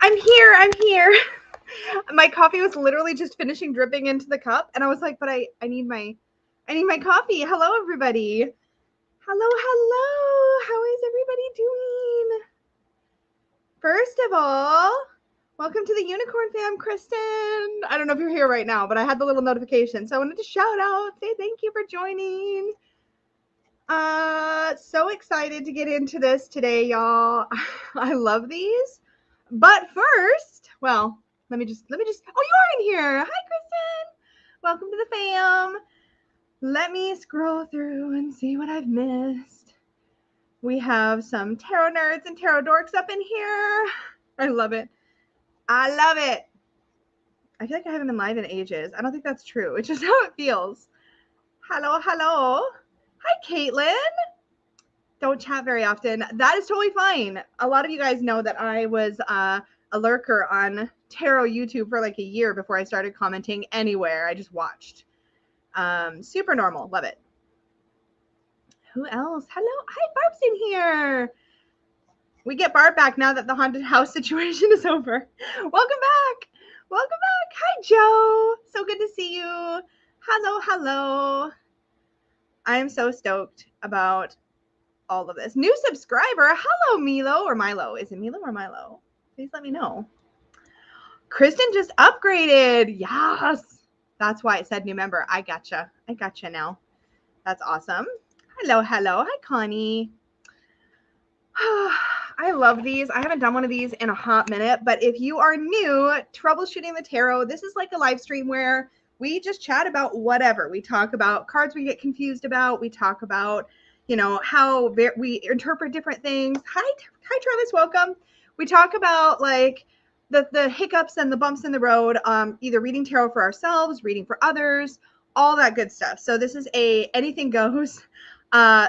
I'm here. I'm here. My coffee was literally just finishing dripping into the cup, and I was like, but I need my coffee. Hello, everybody. Hello. How is everybody doing? First of all, welcome to the Unicorn Fam, Kristen. I don't know if you're here right now, but I had the little notification, so I wanted to shout out, say thank you for joining. So excited to get into this today, y'all. I love these. But first, well, let me just, oh, you are in here. Hi, Kristen. Welcome to the fam. Let me scroll through and see what I've missed. We have some tarot nerds and tarot dorks up in here. I love it. I love it. I feel like I haven't been live in ages. I don't think that's true. It's just how it feels. Hello. Hi, Caitlin. Don't chat very often. That is totally fine. A lot of you guys know that I was a lurker on tarot YouTube for like a year before I started commenting anywhere. I just watched. Super normal. Love it. Who else? Hello. Hi, Barb's in here. We get Barb back now that the haunted house situation is over. Welcome back. Hi, Joe. So good to see you. Hello. I am so stoked about all of this. New subscriber. Hello, Milo or Milo. Is it Milo or Milo? Please let me know. Kristen just upgraded. Yes. That's why it said new member. I gotcha now. That's awesome. Hello. Hi, Connie. I love these. I haven't done one of these in a hot minute, but if you are new, Troubleshooting the Tarot, this is like a live stream where we just chat about whatever. We talk about cards we get confused about. We talk about, you know, how we interpret different things. Hi, Travis, welcome. We talk about like the hiccups and the bumps in the road, either reading tarot for ourselves, reading for others, all that good stuff. So this is a anything goes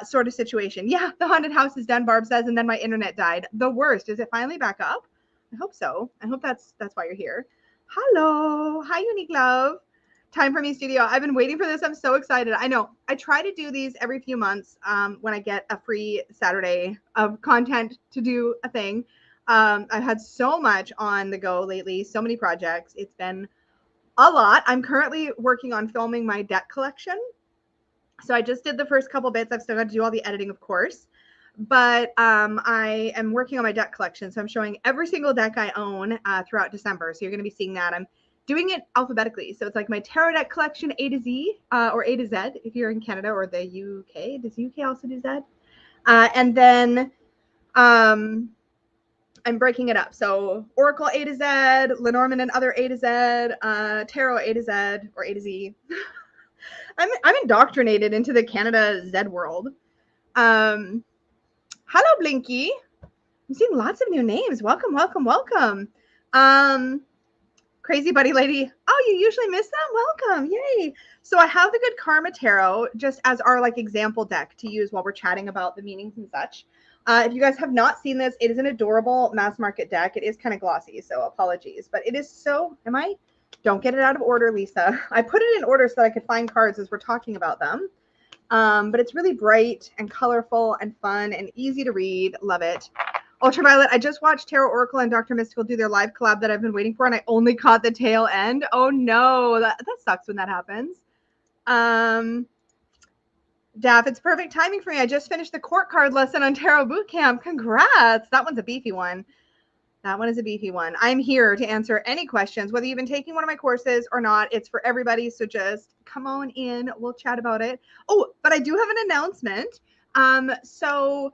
sort of situation. Yeah, the haunted house is done, Barb says, and then my internet died. The worst. Is it finally back up? I hope so. I hope that's why you're here. Hello. Hi, Unique Love. Time for me studio. I've been waiting for this. I'm so excited. I know. I try to do these every few months when I get a free Saturday of content to do a thing. I've had so much on the go lately, so many projects. It's been a lot. I'm currently working on filming my deck collection. So I just did the first couple bits. I've still got to do all the editing, of course. But I am working on my deck collection. So I'm showing every single deck I own throughout December. So you're going to be seeing that. I'm doing it alphabetically. So it's like my tarot deck collection A to Z or A to Z if you're in Canada or the UK. Does UK also do Z? And then I'm breaking it up. So Oracle A to Z, Lenormand and other A to Z, Tarot A to Z or A to Z. I'm indoctrinated into the Canada Z world. Hello, Blinky. I'm seeing lots of new names. Welcome. Crazy Buddy Lady. Oh, you usually miss them? Welcome. Yay. So I have the Good Karma Tarot just as our like example deck to use while we're chatting about the meanings and such. If you guys have not seen this, it is an adorable mass market deck. It is kind of glossy, so apologies. But it is so, don't get it out of order, Lisa. I put it in order so that I could find cards as we're talking about them. But it's really bright and colorful and fun and easy to read. Love it. Ultraviolet, I just watched Tarot Oracle and Dr. Mystical do their live collab that I've been waiting for, and I only caught the tail end. Oh, no. That sucks when that happens. Daff, it's perfect timing for me. I just finished the court card lesson on Tarot Bootcamp. Congrats. That one's a beefy one. That one is a beefy one. I'm here to answer any questions, whether you've been taking one of my courses or not. It's for everybody, so just come on in. We'll chat about it. Oh, but I do have an announcement. So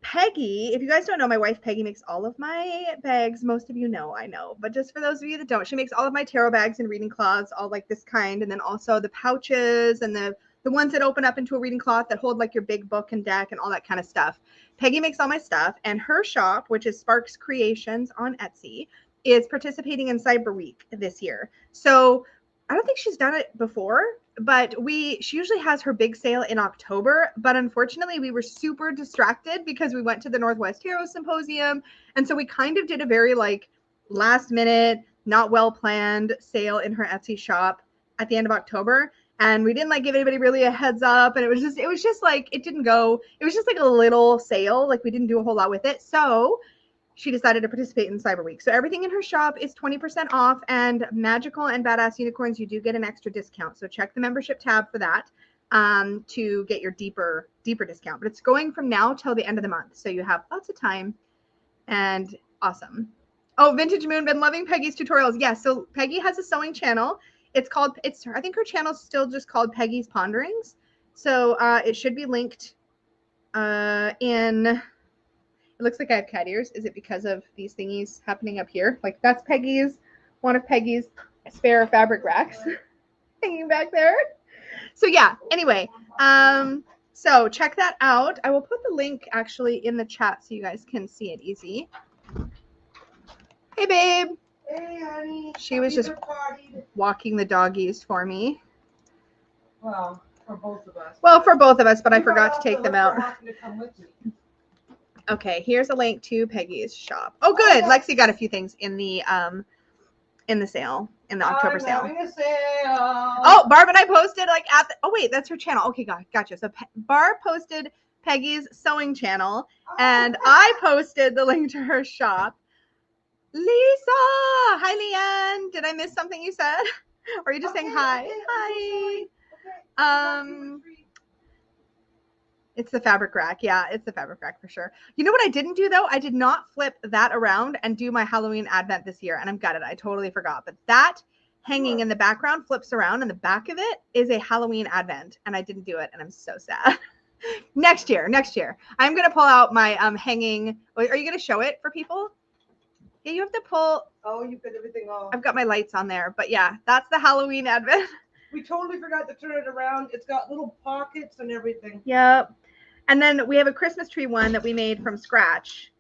Peggy, if you guys don't know, my wife Peggy makes all of my bags. Most of you know, I know. But just for those of you that don't, she makes all of my tarot bags and reading cloths, all like this kind, and then also the pouches and the ones that open up into a reading cloth that hold like your big book and deck and all that kind of stuff. Peggy makes all my stuff, and her shop, which is Sparks Creations on Etsy, is participating in Cyber Week this year. So I don't think she's done it before, but she usually has her big sale in October. But unfortunately, we were super distracted because we went to the Northwest Tarot Symposium. And so we kind of did a very like last minute, not well planned sale in her Etsy shop at the end of October. And we didn't like give anybody really a heads up. And it was just like, it didn't go, it was just like a little sale. Like we didn't do a whole lot with it. So she decided to participate in Cyber Week. So everything in her shop is 20% off, and Magical and Badass Unicorns, you do get an extra discount. So check the membership tab for that to get your deeper discount. But it's going from now till the end of the month. So you have lots of time, and awesome. Oh, Vintage Moon, been loving Peggy's tutorials. Yes, so Peggy has a sewing channel. I think her channel's still just called Peggy's Ponderings. So it should be linked in, it looks like I have cat ears. Is it because of these thingies happening up here? Like that's Peggy's, one of Peggy's spare fabric racks hanging back there. So yeah, anyway, so check that out. I will put the link actually in the chat so you guys can see it easy. Hey, babe. Hey, honey. She was just walking the doggies for me. Well, for both of us. Well, for both of us, but I forgot to take them out. To come with me. Okay, here's a link to Peggy's shop. Oh, good. Lexi got a few things in the sale, in the October sale. Having a sale. Oh, Barb and I posted like at the, oh wait, that's her channel. Okay, gotcha. So Barb posted Peggy's sewing channel, and I posted the link to her shop. Lisa, hi Leanne. Did I miss something you said? Or are you just saying hi? Hi. It's the fabric rack. Yeah, it's the fabric rack for sure. You know what I didn't do though? I did not flip that around and do my Halloween advent this year, and I'm gutted. I totally forgot. But that hanging in the background flips around, and the back of it is a Halloween advent, and I didn't do it, and I'm so sad. Next year. I'm gonna pull out my hanging. Are you gonna show it for people? Yeah, you have to pull. Oh, you put everything off. I've got my lights on there, but yeah, that's the Halloween advent. We totally forgot to turn it around. It's got little pockets and everything. Yep. And then we have a Christmas tree one that we made from scratch.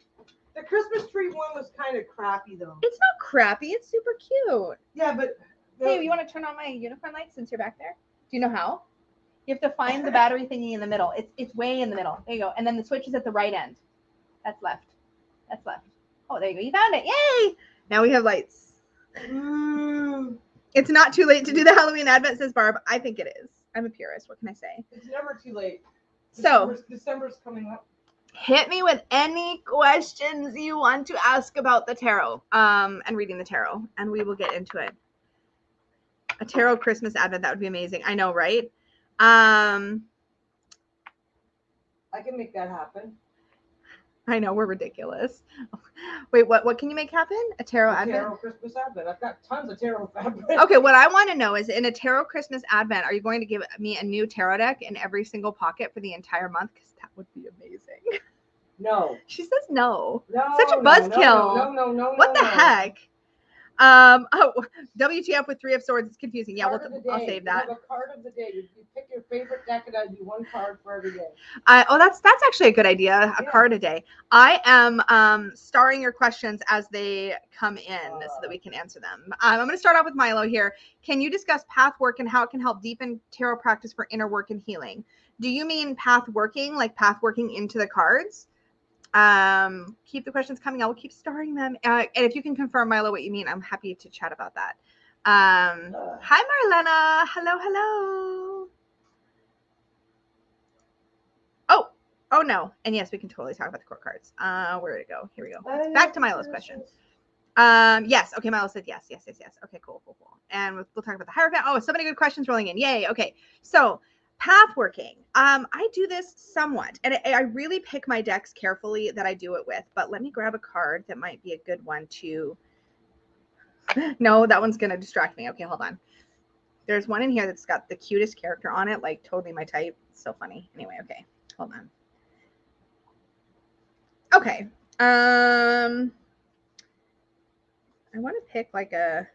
The Christmas tree one was kind of crappy though. It's not crappy. It's super cute. Yeah, but Hey, you want to turn on my unicorn light since you're back there? Do you know how? You have to find the battery thingy in the middle. It's way in the middle. There you go. And then the switch is at the right end. That's left. That's left. Oh, there you go. You found it. Yay! Now we have lights. It's not too late to do the Halloween advent, says Barb. I think it is. I'm a purist. What can I say? It's never too late. So December's coming up. Hit me with any questions you want to ask about the tarot and reading the tarot, and we will get into it. A tarot Christmas advent, that would be amazing. I know, right? I can make that happen. I know, we're ridiculous. Wait, what can you make happen? A tarot advent? Tarot Christmas advent. I've got tons of tarot fabric. Okay, what I want to know is, in a tarot Christmas advent, are you going to give me a new tarot deck in every single pocket for the entire month? Because that would be amazing. No. She says no. No. Such a buzzkill. No. What the heck? Oh, WTF with 3 of Swords. It's confusing. Yeah, I'll save that. You have a card of the day. You pick your favorite deck and I do one card for every day. That's actually a good idea. A card a day. I am starring your questions as they come in so that we can answer them. I'm going to start off with Milo here. Can you discuss path work and how it can help deepen tarot practice for inner work and healing? Do you mean path working, like path working into the cards? Keep the questions coming. I will keep starring them. And if you can confirm, Milo, what you mean, I'm happy to chat about that. Hi, Marlena. Hello. Oh no. And yes, we can totally talk about the court cards. Where did it go? Here we go. Back to Milo's question. Yes. Okay. Milo said yes. Okay, cool. And we'll talk about the Hierophant. Oh, so many good questions rolling in. Yay. Okay. So path working. I do this somewhat, and I really pick my decks carefully that I do it with, but let me grab a card that might be a good one to, no, that one's going to distract me. Okay, hold on. There's one in here that's got the cutest character on it, like totally my type. It's so funny. Anyway, okay, hold on. Okay. I want to pick like a,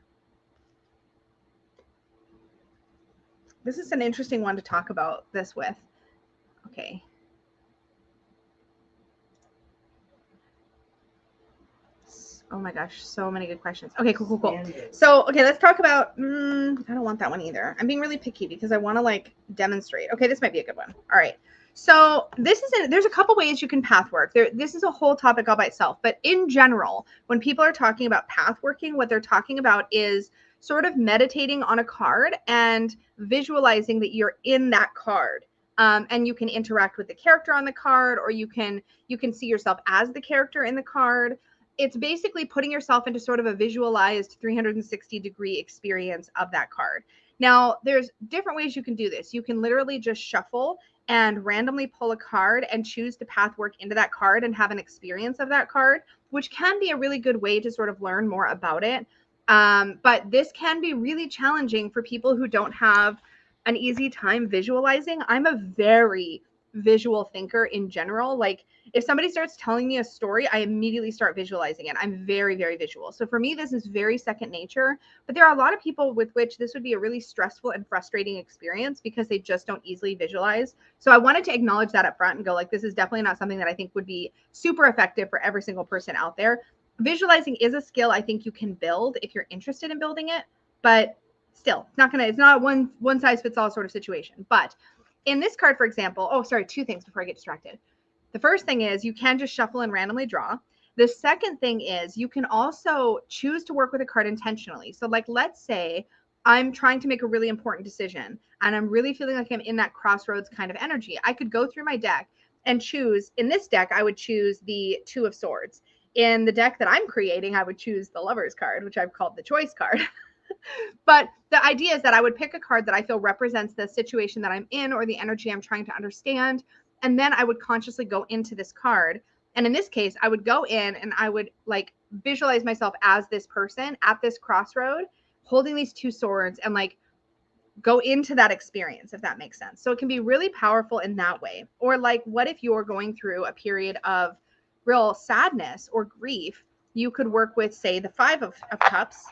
this is an interesting one to talk about this with. Okay. Oh my gosh, so many good questions. Okay, cool. So, okay, let's talk about, I don't want that one either. I'm being really picky because I want to like demonstrate. Okay, this might be a good one. All right. So there's a couple ways you can path work. This is a whole topic all by itself. But in general, when people are talking about path working, what they're talking about is sort of meditating on a card and visualizing that you're in that card. And you can interact with the character on the card, or you can see yourself as the character in the card. it's basically putting yourself into sort of a visualized 360-degree experience of that card. Now, there's different ways you can do this. You can literally just shuffle and randomly pull a card and choose to path work into that card and have an experience of that card, which can be a really good way to sort of learn more about it. But this can be really challenging for people who don't have an easy time visualizing. I'm a very visual thinker in general. Like if somebody starts telling me a story, I immediately start visualizing it. I'm very, very visual. So for me, this is very second nature, but there are a lot of people with which this would be a really stressful and frustrating experience because they just don't easily visualize. So I wanted to acknowledge that up front and go like, this is definitely not something that I think would be super effective for every single person out there. Visualizing is a skill I think you can build if you're interested in building it, but still, it's not a one size fits all sort of situation. But in this card, for example, oh, sorry, two things before I get distracted. The first thing is you can just shuffle and randomly draw. The second thing is you can also choose to work with a card intentionally. So like, let's say I'm trying to make a really important decision and I'm really feeling like I'm in that crossroads kind of energy. I could go through my deck and choose, in this deck, I would choose the Two of Swords. In the deck that I'm creating, I would choose the Lovers card, which I've called the choice card. But the idea is that I would pick a card that I feel represents the situation that I'm in or the energy I'm trying to understand. And then I would consciously go into this card. And in this case, I would go in and I would like visualize myself as this person at this crossroad, holding these two swords and like go into that experience, if that makes sense. So it can be really powerful in that way. Or like, what if you're going through a period of real sadness or grief? You could work with, say, the Five of Cups,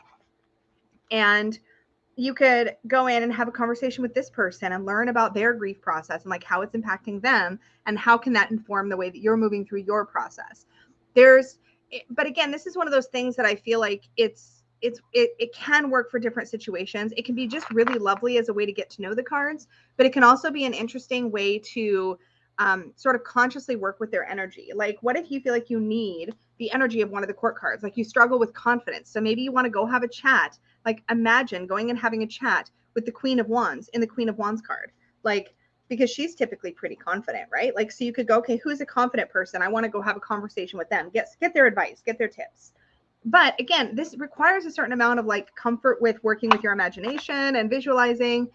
and you could go in and have a conversation with this person and learn about their grief process and like how it's impacting them and how can that inform the way that you're moving through your process. But again, this is one of those things that I feel like it can work for different situations. It can be just really lovely as a way to get to know the cards, but it can also be an interesting way to sort of consciously work with their energy. Like, what if you feel like you need the energy of one of the court cards? Like you struggle with confidence. So maybe you want to go have a chat. Like imagine going and having a chat with the Queen of Wands in the Queen of Wands card. Like, because she's typically pretty confident, right? Like, so you could go, okay, who's a confident person? I want to go have a conversation with them, get their advice, get their tips. But again, this requires a certain amount of like comfort with working with your imagination and visualizing.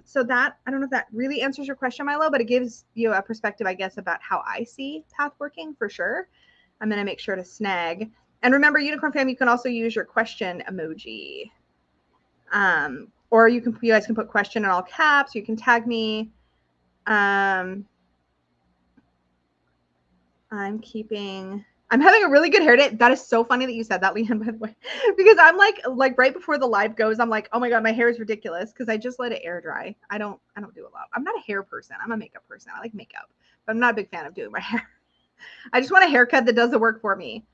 So that, I don't know if that really answers your question, Milo, but it gives you a perspective, I guess, about how I see path working for sure. I'm going to make sure to snag. And remember, Unicorn Fam, you can also use your question emoji. Or you guys can put question in all caps. You can tag me. I'm having a really good hair day. That is so funny that you said that, Leanne, by the way, because I'm like right before the live goes, I'm like, oh my God, my hair is ridiculous because I just let it air dry. I don't do a lot. I'm not a hair person. I'm a makeup person. I like makeup, but I'm not a big fan of doing my hair. I just want a haircut that does the work for me.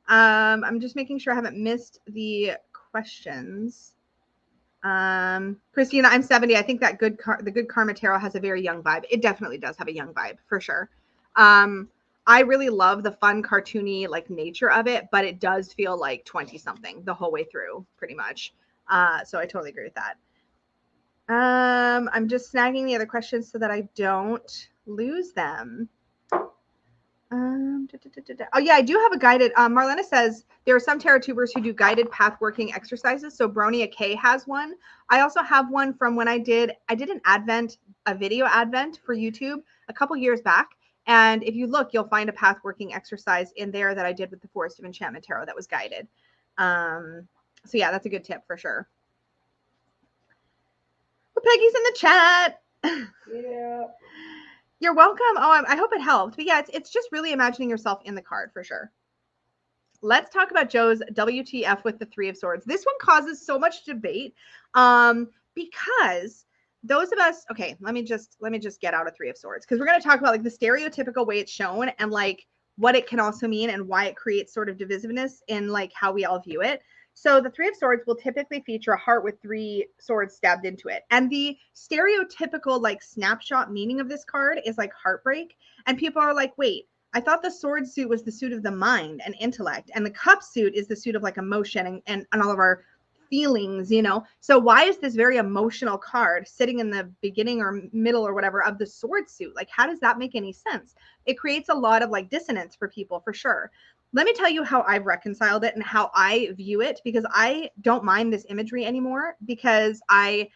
I'm just making sure I haven't missed the questions. Christina, I'm 70. I think that the Good Karma Tarot has a very young vibe. It definitely does have a young vibe for sure. I really love the fun cartoony like nature of it, but it does feel like 20 something the whole way through pretty much. So I totally agree with that. I'm just snagging the other questions so that I don't lose them. Oh yeah, I do have a guided, Marlena says there are some tarot tubers who do guided path working exercises. So Bronia K has one. I also have one from when I did a video advent for YouTube a couple years back. And if you look, you'll find a path working exercise in there that I did with the Forest of Enchantment Tarot that was guided. So yeah, that's a good tip for sure. Well, Peggy's in the chat. Yeah. You're welcome. Oh, I hope it helped. But yeah, it's just really imagining yourself in the card for sure. Let's talk about Joe's WTF with the Three of Swords. This one causes so much debate because those of us, okay, let me just get out a Three of Swords because we're going to talk about like the stereotypical way it's shown and like what it can also mean and why it creates sort of divisiveness in like how we all view it. So the Three of Swords will typically feature a heart with three swords stabbed into it. And the stereotypical like snapshot meaning of this card is like heartbreak. And people are like, wait, I thought the sword suit was the suit of the mind and intellect. And the cup suit is the suit of like emotion and all of our feelings, you know? So why is this very emotional card sitting in the beginning or middle or whatever of the sword suit? Like, how does that make any sense? It creates a lot of like dissonance for people for sure. Let me tell you how I've reconciled it and how I view it, because I don't mind this imagery anymore, because I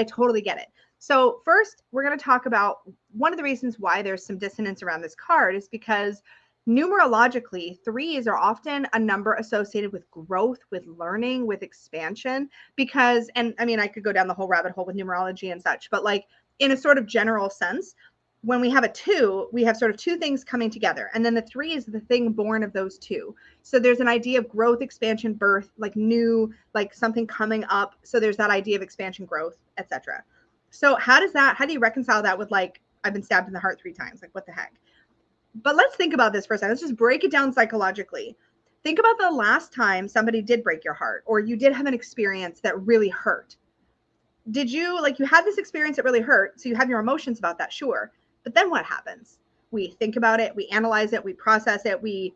totally get it. So first, we're going to talk about one of the reasons why there's some dissonance around this card is because numerologically, threes are often a number associated with growth, with learning, with expansion, because, and I mean, I could go down the whole rabbit hole with numerology and such, but like in a sort of general sense, when we have a two, we have sort of two things coming together. And then the three is the thing born of those two. So there's an idea of growth, expansion, birth, like new, like something coming up. So there's that idea of expansion, growth, etc. So how do you reconcile that with like, I've been stabbed in the heart 3 times? Like, what the heck? But let's think about this for a second. Let's just break it down psychologically. Think about the last time somebody did break your heart, or you did have an experience that really hurt. Did you, like, you had this experience that really hurt, so you have your emotions about that, sure. But then what happens? We think about it, we analyze it, we process it, we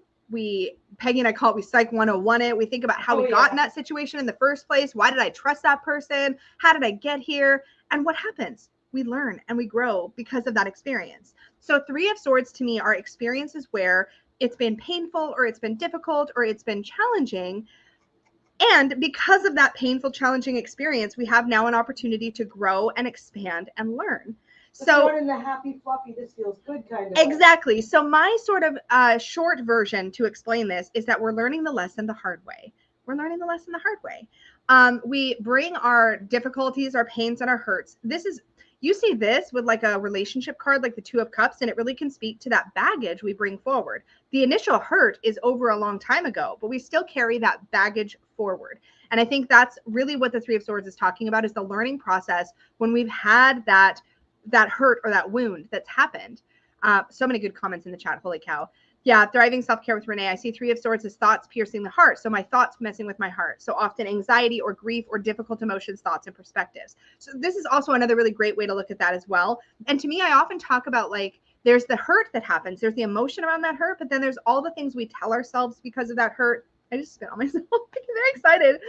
Peggy and I call it, we psych 101 it. We think about how we got in that situation in the first place. Why did I trust that person? How did I get here? And what happens? We learn and we grow because of that experience. So 3 of Swords to me are experiences where it's been painful, or it's been difficult, or it's been challenging. And because of that painful, challenging experience, we have now an opportunity to grow and expand and learn. So in the happy, fluffy, this feels good kind of exactly way. So my sort of short version to explain this is that we're learning the lesson the hard way. We're learning the lesson the hard way. We bring our difficulties, our pains, and our hurts. You see this with like a relationship card, like the 2 of Cups, and it really can speak to that baggage we bring forward. The initial hurt is over a long time ago, but we still carry that baggage forward. And I think that's really what the 3 of Swords is talking about, is the learning process when we've had that hurt or that wound that's happened. So many good comments in the chat. Holy cow. Yeah, thriving self-care with Renee. I see 3 of Swords as thoughts piercing the heart. So my thoughts messing with my heart. So often anxiety or grief or difficult emotions, thoughts, and perspectives. So this is also another really great way to look at that as well. And to me, I often talk about, like, there's the hurt that happens. There's the emotion around that hurt, but then there's all the things we tell ourselves because of that hurt. I just spit on myself. I'm very excited. And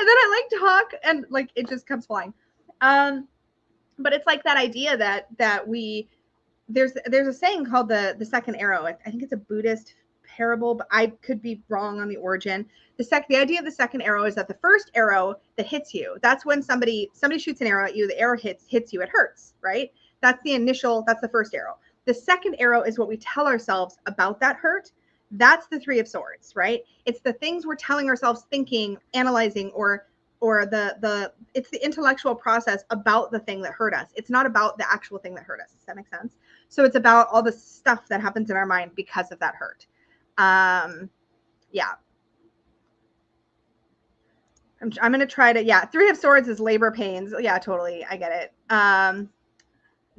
then I like talk and like it just comes flying. But it's like that idea that we, there's a saying called the second arrow. I think it's a Buddhist parable, but I could be wrong on the origin. The idea of the second arrow is that the first arrow that hits you, that's when somebody shoots an arrow at you, the arrow hits you, it hurts, right? That's the first arrow. The second arrow is what we tell ourselves about that hurt. That's the 3 of Swords, right? It's the things we're telling ourselves, thinking, analyzing, or it's the intellectual process about the thing that hurt us. It's not about the actual thing that hurt us. Does that make sense? So it's about all the stuff that happens in our mind because of that hurt. Yeah. I'm going to try to, yeah. 3 of Swords is labor pains. Yeah, totally. I get it.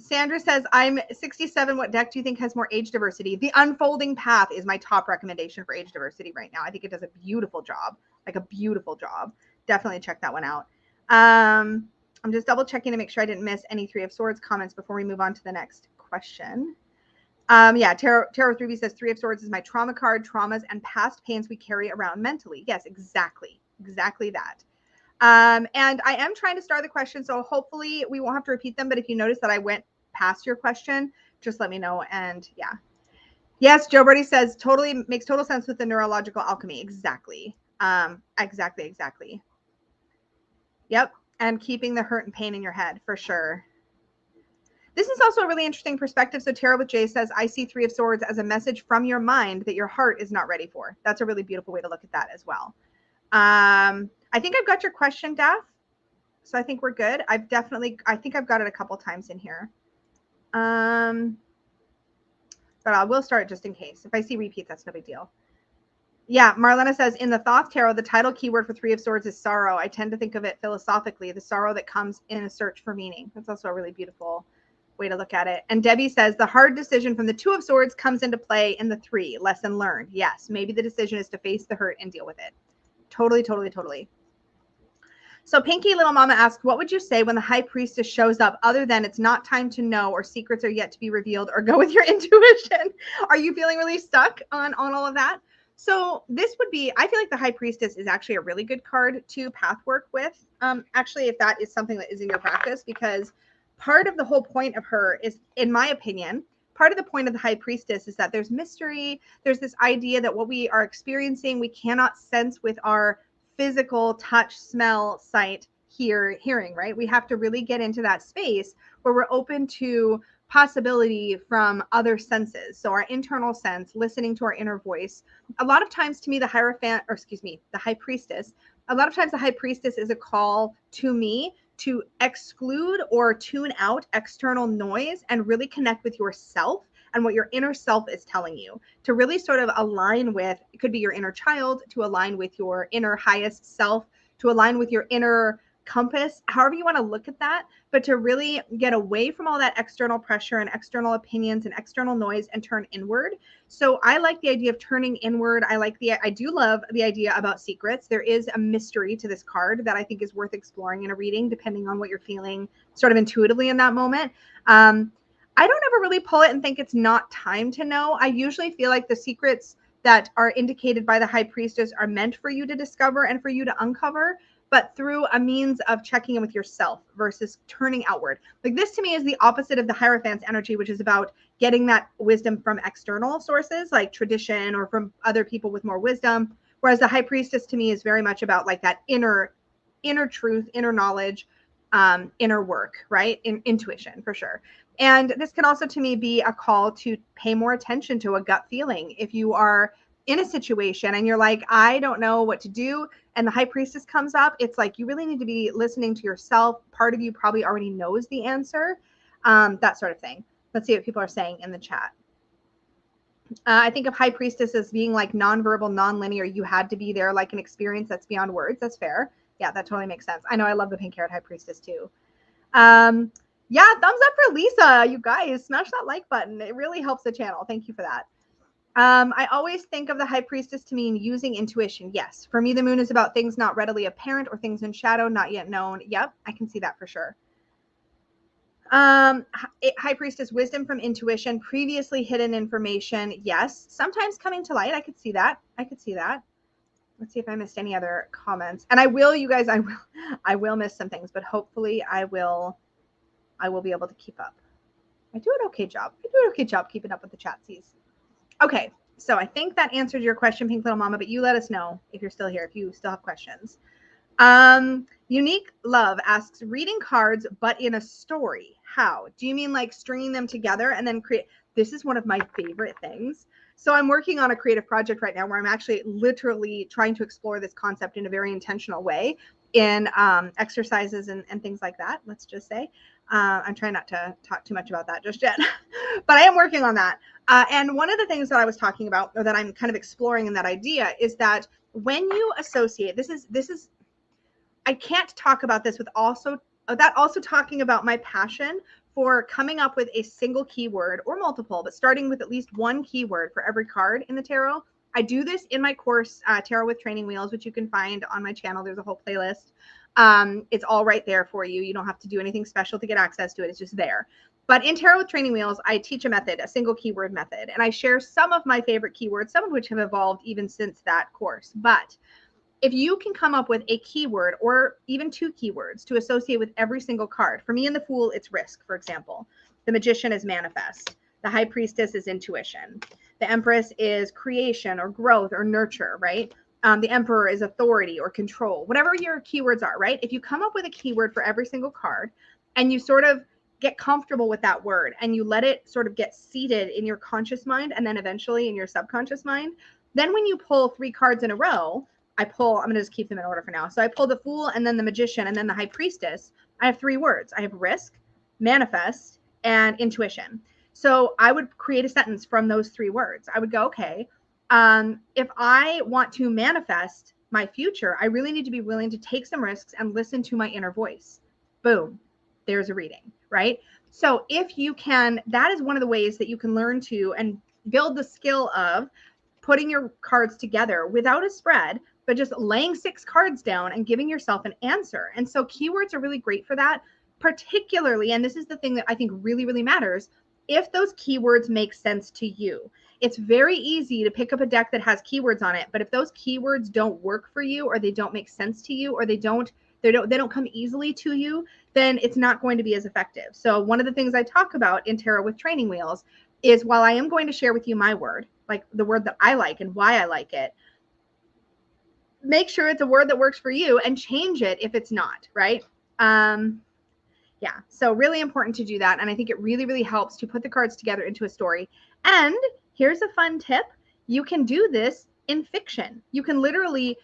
Sandra says, I'm 67. What deck do you think has more age diversity? The Unfolding Path is my top recommendation for age diversity right now. I think it does a beautiful job, like a beautiful job. Definitely check that one out. I'm just double checking to make sure I didn't miss any 3 of Swords comments before we move on to the next question. Yeah, Tarot 3B says 3 of Swords is my trauma card, traumas and past pains we carry around mentally. Yes, exactly that. And I am trying to start the question, so hopefully we won't have to repeat them. But if you notice that I went past your question, just let me know. And yeah, yes, Joe Birdie says totally makes total sense with the neurological alchemy. Exactly. Exactly. Yep. And keeping the hurt and pain in your head for sure. This is also a really interesting perspective. So Tara with Jay says, I see 3 of Swords as a message from your mind that your heart is not ready for. That's a really beautiful way to look at that as well. I think I've got your question, Daph. So I think we're good. I think I've got it a couple times in here. But I will start just in case. If I see repeats, that's no big deal. Yeah, Marlena says, in the Thoth Tarot, the title keyword for 3 of Swords is sorrow. I tend to think of it philosophically, the sorrow that comes in a search for meaning. That's also a really beautiful way to look at it. And Debbie says, the hard decision from the 2 of Swords comes into play in the 3, lesson learned. Yes, maybe the decision is to face the hurt and deal with it. Totally. So Pinky Little Mama asked, what would you say when the High Priestess shows up, other than it's not time to know, or secrets are yet to be revealed, or go with your intuition? Are you feeling really stuck on all of that? So this would be, I feel like the High Priestess is actually a really good card to path work with. Actually, if that is something that is in your practice, because part of the whole point of her is, in my opinion, part of the point of the High Priestess is that there's mystery. There's this idea that what we are experiencing, we cannot sense with our physical touch, smell, sight, hearing, right? We have to really get into that space where we're open to possibility from other senses. So our internal sense, listening to our inner voice. A lot of times to me, the Hierophant, or excuse me, the High Priestess, a lot of times the High Priestess is a call to me to exclude or tune out external noise and really connect with yourself and what your inner self is telling you, to really sort of align with, it could be your inner child, to align with your inner highest self, to align with your inner compass, however you want to look at that, but to really get away from all that external pressure and external opinions and external noise and turn inward. So I like the idea of turning inward. I do love the idea about secrets. There is a mystery to this card that I think is worth exploring in a reading, depending on what you're feeling sort of intuitively in that moment. I don't ever really pull it and think it's not time to know. I usually feel like the secrets that are indicated by the High Priestess are meant for you to discover and for you to uncover, but through a means of checking in with yourself versus turning outward. Like this to me is the opposite of the Hierophant's energy, which is about getting that wisdom from external sources like tradition or from other people with more wisdom. Whereas the High Priestess to me is very much about like that inner truth, inner knowledge, inner work, right? Intuition for sure. And this can also to me be a call to pay more attention to a gut feeling. If you are in a situation and you're like, I don't know what to do, and the High Priestess comes up, it's like you really need to be listening to yourself. Part of you probably already knows the answer, that sort of thing. Let's see what people are saying in the chat. I think of High Priestess as being like nonverbal, nonlinear. You had to be there, like an experience that's beyond words. That's fair. Yeah, that totally makes sense. I know I love the pink haired High Priestess too. Yeah, thumbs up for Lisa. You guys, smash that like button. It really helps the channel. Thank you for that. I always think of the High Priestess to mean using intuition. Yes. For me, the moon is about things not readily apparent or things in shadow, not yet known. Yep, I can see that for sure. High Priestess, wisdom from intuition, previously hidden information. Yes. Sometimes coming to light. I could see that. Let's see if I missed any other comments. And I will, you guys, I will miss some things, but hopefully I will be able to keep up. I do an okay job keeping up with the chatsies. Okay, so I think that answers your question, Pink Little Mama, but you let us know if you're still here, if you still have questions. Unique Love asks, reading cards, but in a story. How? Do you mean like stringing them together and then create? This is one of my favorite things. So I'm working on a creative project right now where I'm actually literally trying to explore this concept in a very intentional way in exercises and things like that, let's just say. I'm trying not to talk too much about that just yet, but I am working on that. And one of the things that I was talking about, or that I'm kind of exploring in that idea, is that when you associate, this is, I can't talk about this without also talking about my passion for coming up with a single keyword or multiple, but starting with at least one keyword for every card in the tarot. I do this in my course, Tarot with Training Wheels, which you can find on my channel. There's a whole playlist. It's all right there for you. You don't have to do anything special to get access to it. It's just there. But in Tarot with Training Wheels, I teach a method, a single keyword method, and I share some of my favorite keywords, some of which have evolved even since that course. But if you can come up with a keyword or even two keywords to associate with every single card, for me in the Fool, it's risk, for example. The Magician is manifest. The High Priestess is intuition. The Empress is creation or growth or nurture, right? The Emperor is authority or control, whatever your keywords are, right? If you come up with a keyword for every single card and you sort of get comfortable with that word and you let it sort of get seated in your conscious mind and then eventually in your subconscious mind, then when you pull 3 cards in a row, I'm going to just keep them in order for now. So I pull the Fool and then the Magician and then the High Priestess. I have 3 words. I have risk, manifest, and intuition. So I would create a sentence from those 3 words. I would go, okay, if I want to manifest my future, I really need to be willing to take some risks and listen to my inner voice. Boom, there's a reading, right? So if you can, that is one of the ways that you can learn to and build the skill of putting your cards together without a spread, but just laying 6 cards down and giving yourself an answer. And so keywords are really great for that, particularly, and this is the thing that I think really, really matters, if those keywords make sense to you. It's very easy to pick up a deck that has keywords on it, but if those keywords don't work for you, or they don't make sense to you, or they don't come easily to you, then it's not going to be as effective. So one of the things I talk about in Tarot with Training Wheels, is while I am going to share with you my word, like the word that I like and why I like it, make sure it's a word that works for you and change it if it's not, right? Yeah, so really important to do that. And I think it really, really helps to put the cards together into a story. And here's a fun tip. You can do this in fiction. You can literally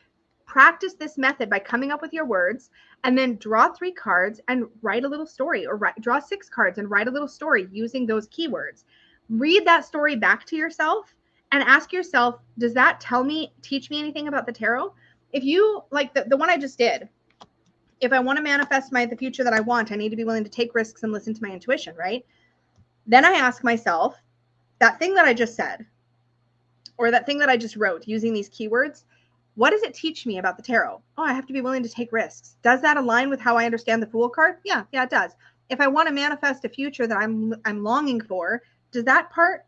practice this method by coming up with your words and then draw 3 cards and write a little story, or draw 6 cards and write a little story using those keywords. Read that story back to yourself and ask yourself, does that teach me anything about the tarot? If you, like the one I just did, if I want to manifest the future that I want, I need to be willing to take risks and listen to my intuition, right? Then I ask myself, that thing that I just said, or that thing that I just wrote using these keywords, what does it teach me about the tarot? Oh, I have to be willing to take risks. Does that align with how I understand the Fool card? Yeah, it does. If I want to manifest a future that I'm longing for, does that part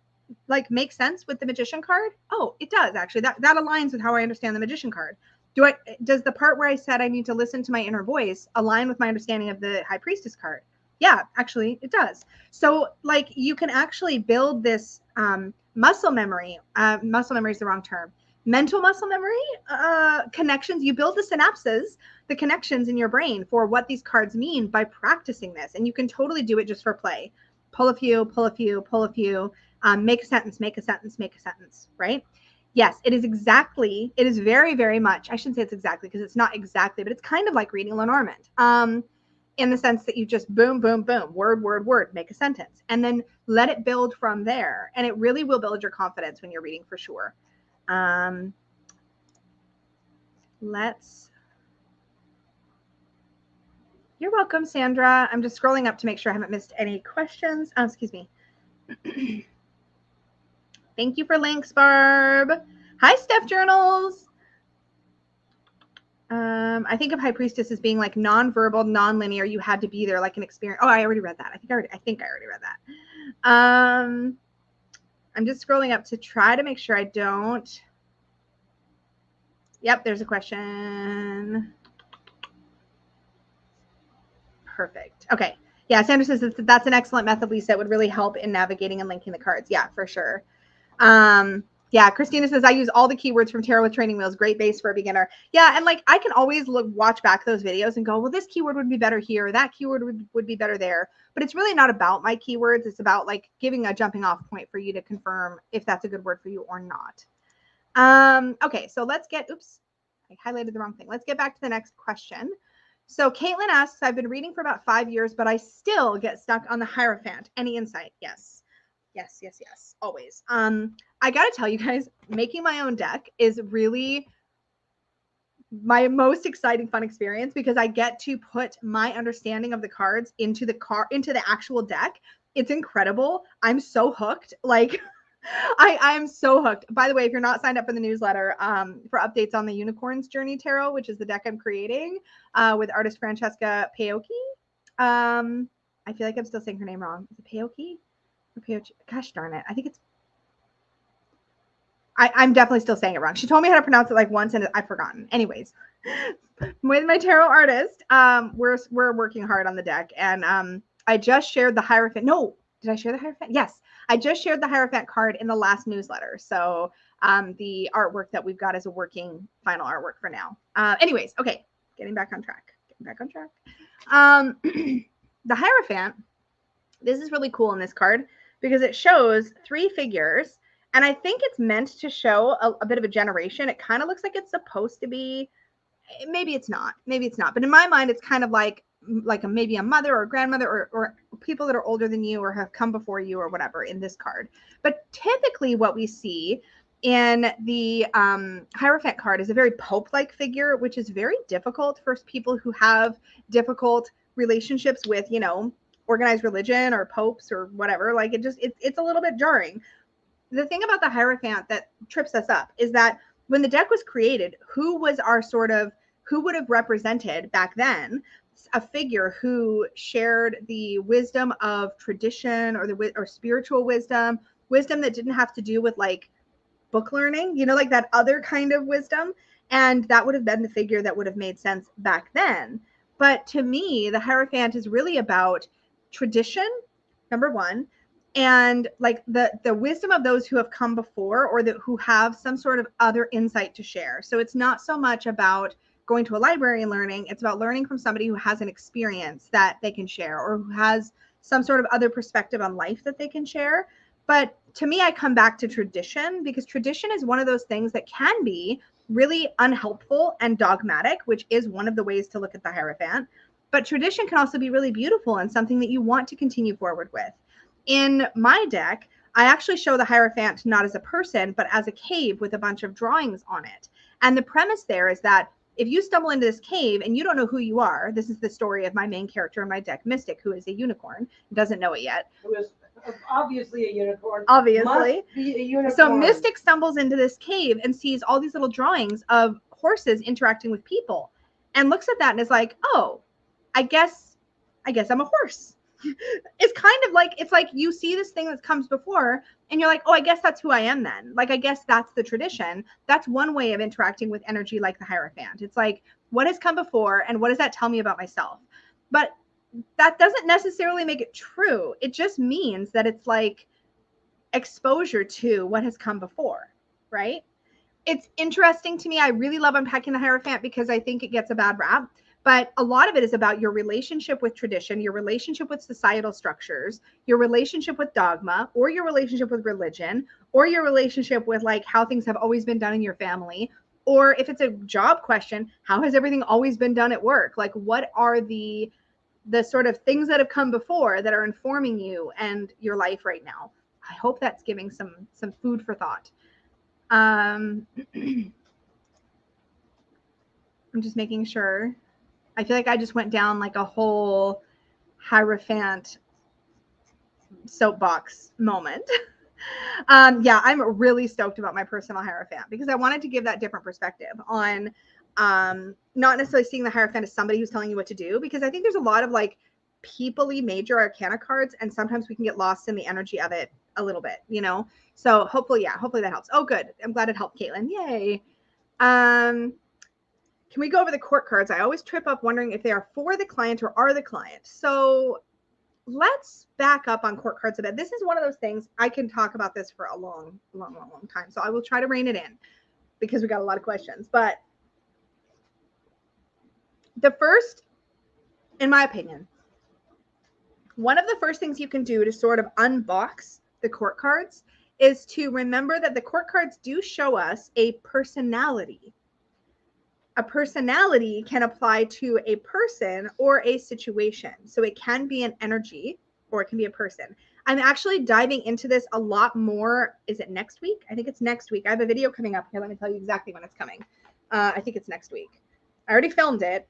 like make sense with the Magician card? Oh, it does actually. That aligns with how I understand the Magician card. Does the part where I said I need to listen to my inner voice align with my understanding of the High Priestess card? Yeah, actually it does. So like you can actually build this muscle memory. Muscle memory is the wrong term. Mental muscle memory connections. You build the synapses, the connections in your brain for what these cards mean by practicing this. And you can totally do it just for play. Pull a few, pull a few, pull a few, make a sentence, make a sentence, make a sentence, right? Yes, it is very, very much, I shouldn't say it's exactly because it's not exactly, but it's kind of like reading Lenormand in the sense that you just boom, boom, boom, word, word, word, make a sentence, and then let it build from there. And it really will build your confidence when you're reading for sure. You're welcome, Sandra. I'm just scrolling up to make sure I haven't missed any questions. Excuse me. Thank you for links, Barb. Hi, Steph Journals. I think of High Priestess as being like non-verbal, non-linear. You had to be there, like an experience. Oh, I already read that. I think I already read that. I'm just scrolling up to try to make sure I don't. Yep, there's a question. Perfect. Okay. Yeah, Sandra says that's an excellent method, Lisa. It would really help in navigating and linking the cards. Yeah, for sure. Yeah, Christina says I use all the keywords from Tarot with Training Wheels. Great base for a beginner. Yeah, and like I can always watch back those videos and go, well, this keyword would be better here. That keyword would be better there. But it's really not about my keywords. It's about like giving a jumping off point for you to confirm if that's a good word for you or not. Okay, so let's get, oops, I highlighted the wrong thing. Let's get back to the next question. So Caitlin asks, I've been reading for about 5 years, but I still get stuck on the Hierophant. Any insight? Yes. Yes, yes, yes, always. I got to tell you guys, making my own deck is really my most exciting, fun experience because I get to put my understanding of the cards into the actual deck. It's incredible. I'm so hooked. Like I'm so hooked. By the way, if you're not signed up for the newsletter, for updates on the Unicorn's Journey Tarot, which is the deck I'm creating with artist Francesca Paochi. I feel like I'm still saying her name wrong. Is it Paochi? Gosh darn it. I think it's, I'm definitely still saying it wrong. She told me how to pronounce it like once and I've forgotten. Anyways, with my tarot artist, we're working hard on the deck. And I just shared the Hierophant. No, did I share the Hierophant? Yes. I just shared the Hierophant card in the last newsletter. So the artwork that we've got is a working final artwork for now. Anyways, okay. Getting back on track. The Hierophant, this is really cool in this card because it shows 3 figures. And I think it's meant to show a bit of a generation. It kind of looks like it's supposed to be, maybe it's not. But in my mind, it's kind of like maybe a mother or a grandmother or people that are older than you or have come before you or whatever in this card. But typically what we see in the Hierophant card is a very Pope-like figure, which is very difficult for people who have difficult relationships with, organized religion or popes or whatever. Like it's a little bit jarring. The thing about the Hierophant that trips us up is that when the deck was created, who would have represented back then a figure who shared the wisdom of tradition or spiritual wisdom that didn't have to do with like book learning, like that other kind of wisdom. And that would have been the figure that would have made sense back then. But to me, the Hierophant is really about tradition, number one, and like the wisdom of those who have come before, or who have some sort of other insight to share. So it's not so much about going to a library and learning. It's about learning from somebody who has an experience that they can share, or who has some sort of other perspective on life that they can share. But to me, I come back to tradition, because tradition is one of those things that can be really unhelpful and dogmatic, which is one of the ways to look at the Hierophant. But tradition can also be really beautiful and something that you want to continue forward with. In my deck, I actually show the Hierophant not as a person, but as a cave with a bunch of drawings on it. And the premise there is that if you stumble into this cave and you don't know who you are, this is the story of my main character in my deck, Mystic, who is a unicorn, doesn't know it yet. Who is obviously a unicorn. Obviously. Must be a unicorn. So Mystic stumbles into this cave and sees all these little drawings of horses interacting with people, and looks at that and is like, oh, I guess I'm a horse. It's kind of like, it's like you see this thing that comes before and you're like, oh, I guess that's who I am then. Like, I guess that's the tradition. That's one way of interacting with energy like the Hierophant. It's like, what has come before and what does that tell me about myself? But that doesn't necessarily make it true. It just means that it's like exposure to what has come before, right? It's interesting to me. I really love unpacking the Hierophant because I think it gets a bad rap. But a lot of it is about your relationship with tradition, your relationship with societal structures, your relationship with dogma, or your relationship with religion, or your relationship with like how things have always been done in your family. Or if it's a job question, how has everything always been done at work? Like, what are the sort of things that have come before that are informing you and your life right now? I hope that's giving some food for thought. I'm just making sure. I feel like I just went down like a whole Hierophant soapbox moment. Yeah, I'm really stoked about my personal Hierophant because I wanted to give that different perspective on not necessarily seeing the Hierophant as somebody who's telling you what to do, because I think there's a lot of like people-y major arcana cards, and sometimes we can get lost in the energy of it a little bit, you know? So hopefully that helps. Oh, good. I'm glad it helped, Caitlin. Yay. Can we go over the court cards? I always trip up wondering if they are for the client or are the client. So let's back up on court cards a bit. This is one of those things, I can talk about this for a long time. So I will try to rein it in because we got a lot of questions. But the first, in my opinion, one of the first things you can do to sort of unbox the court cards is to remember that the court cards do show us a personality. A personality can apply to a person or a situation. So it can be an energy or it can be a person. I'm actually diving into this a lot more. Is it next week? I think it's next week. I have a video coming up here. Let me tell you exactly when it's coming. I think it's next week. I already filmed it.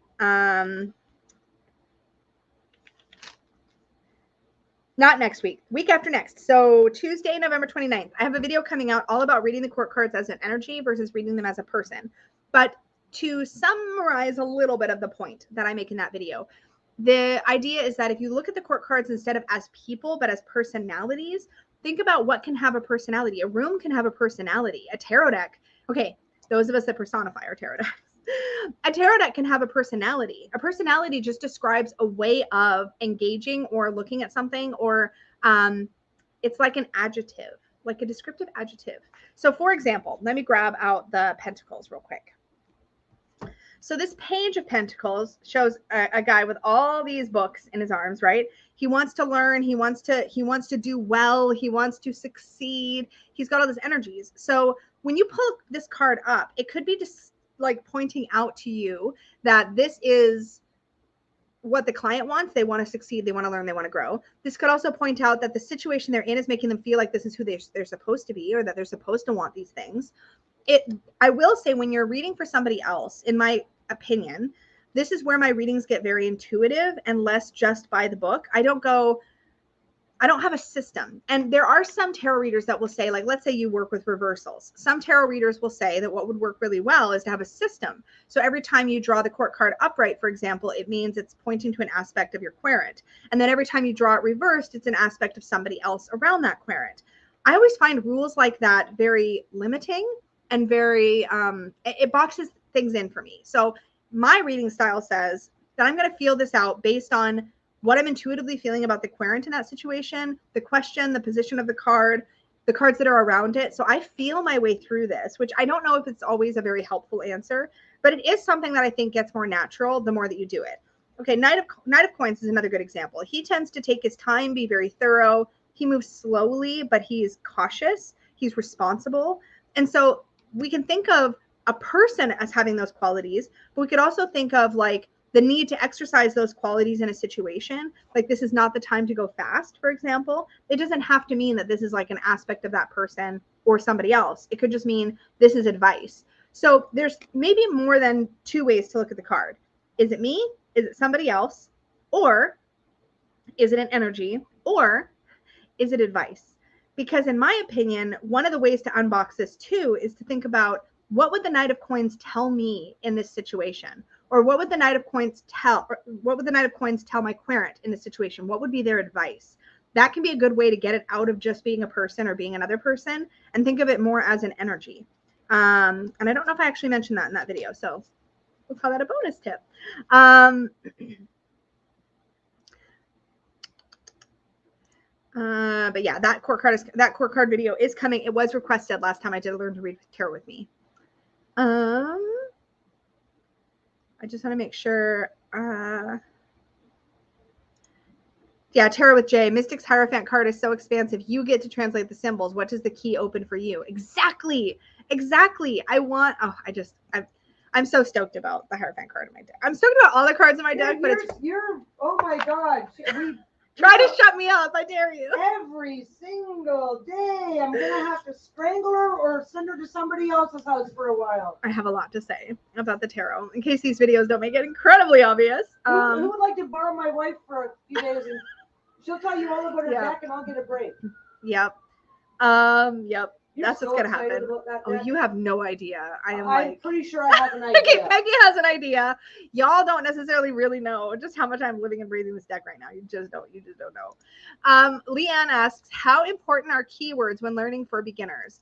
Not next week, week after next. So Tuesday, November 29th, I have a video coming out all about reading the court cards as an energy versus reading them as a person. But to summarize a little bit of the point that I make in that video, the idea is that if you look at the court cards instead of as people, but as personalities, think about what can have a personality. A room can have a personality. A tarot deck, okay, those of us that personify our tarot decks, a tarot deck can have a personality. A personality just describes a way of engaging or looking at something, or it's like an adjective, like a descriptive adjective. So for example, let me grab out the Pentacles real quick. So this page of Pentacles shows a guy with all these books in his arms, right? He wants to learn, he wants to do well, he wants to succeed. He's got all these energies. So when you pull this card up, it could be just like pointing out to you that this is what the client wants. They want to succeed, they want to learn, they want to grow. This could also point out that the situation they're in is making them feel like this is who they're supposed to be, or that they're supposed to want these things. I will say, when you're reading for somebody else, in my opinion, this is where my readings get very intuitive and less just by the book. I don't have a system. And there are some tarot readers that will say, like, let's say you work with reversals. Some tarot readers will say that what would work really well is to have a system. So every time you draw the court card upright, for example, it means it's pointing to an aspect of your querent. And then every time you draw it reversed, it's an aspect of somebody else around that querent. I always find rules like that very limiting and very, it boxes things in for me. So my reading style says that I'm going to feel this out based on what I'm intuitively feeling about the querent in that situation, the question, the position of the card, the cards that are around it. So I feel my way through this, which I don't know if it's always a very helpful answer, but it is something that I think gets more natural the more that you do it. Okay, Knight of Coins is another good example. He tends to take his time, be very thorough. He moves slowly, but he's cautious. He's responsible. And so we can think of a person as having those qualities, but we could also think of like the need to exercise those qualities in a situation. Like this is not the time to go fast, for example. It doesn't have to mean that this is like an aspect of that person or somebody else. It could just mean this is advice. So there's maybe more than two ways to look at the card. Is it me? Is it somebody else? Or is it an energy? Or is it advice? Because in my opinion, one of the ways to unbox this too is to think about what would the Knight of Coins tell me in this situation? Or what would the Knight of Coins tell, or what would the Knight of Coins tell my querent in this situation? What would be their advice? That can be a good way to get it out of just being a person or being another person and think of it more as an energy. And I don't know if I actually mentioned that in that video, so we'll call that a bonus tip. But yeah, that core card video is coming. It was requested last time I did Learn to Read Tarot with me. I just want to make sure. Yeah, Tarot with Jay. Mystic's Hierophant card is so expansive. You get to translate the symbols. What does the key open for you? Exactly. I'm so stoked about the Hierophant card in my deck. I'm stoked about all the cards in my deck, but you're oh my God. Try to shut me up. I dare you. Every single day, I'm going to have to strangle her or send her to somebody else's house for a while. I have a lot to say about the tarot, in case these videos don't make it incredibly obvious. Who would like to borrow my wife for a few days? And she'll tell you all about her deck, and I'll get a break. Yep. Yep. That's what's going to happen. Oh, you have no idea. I'm pretty sure I have an idea. Peggy has an idea. Y'all don't necessarily really know just how much I'm living and breathing this deck right now. You just don't know. Leanne asks, how important are keywords when learning for beginners?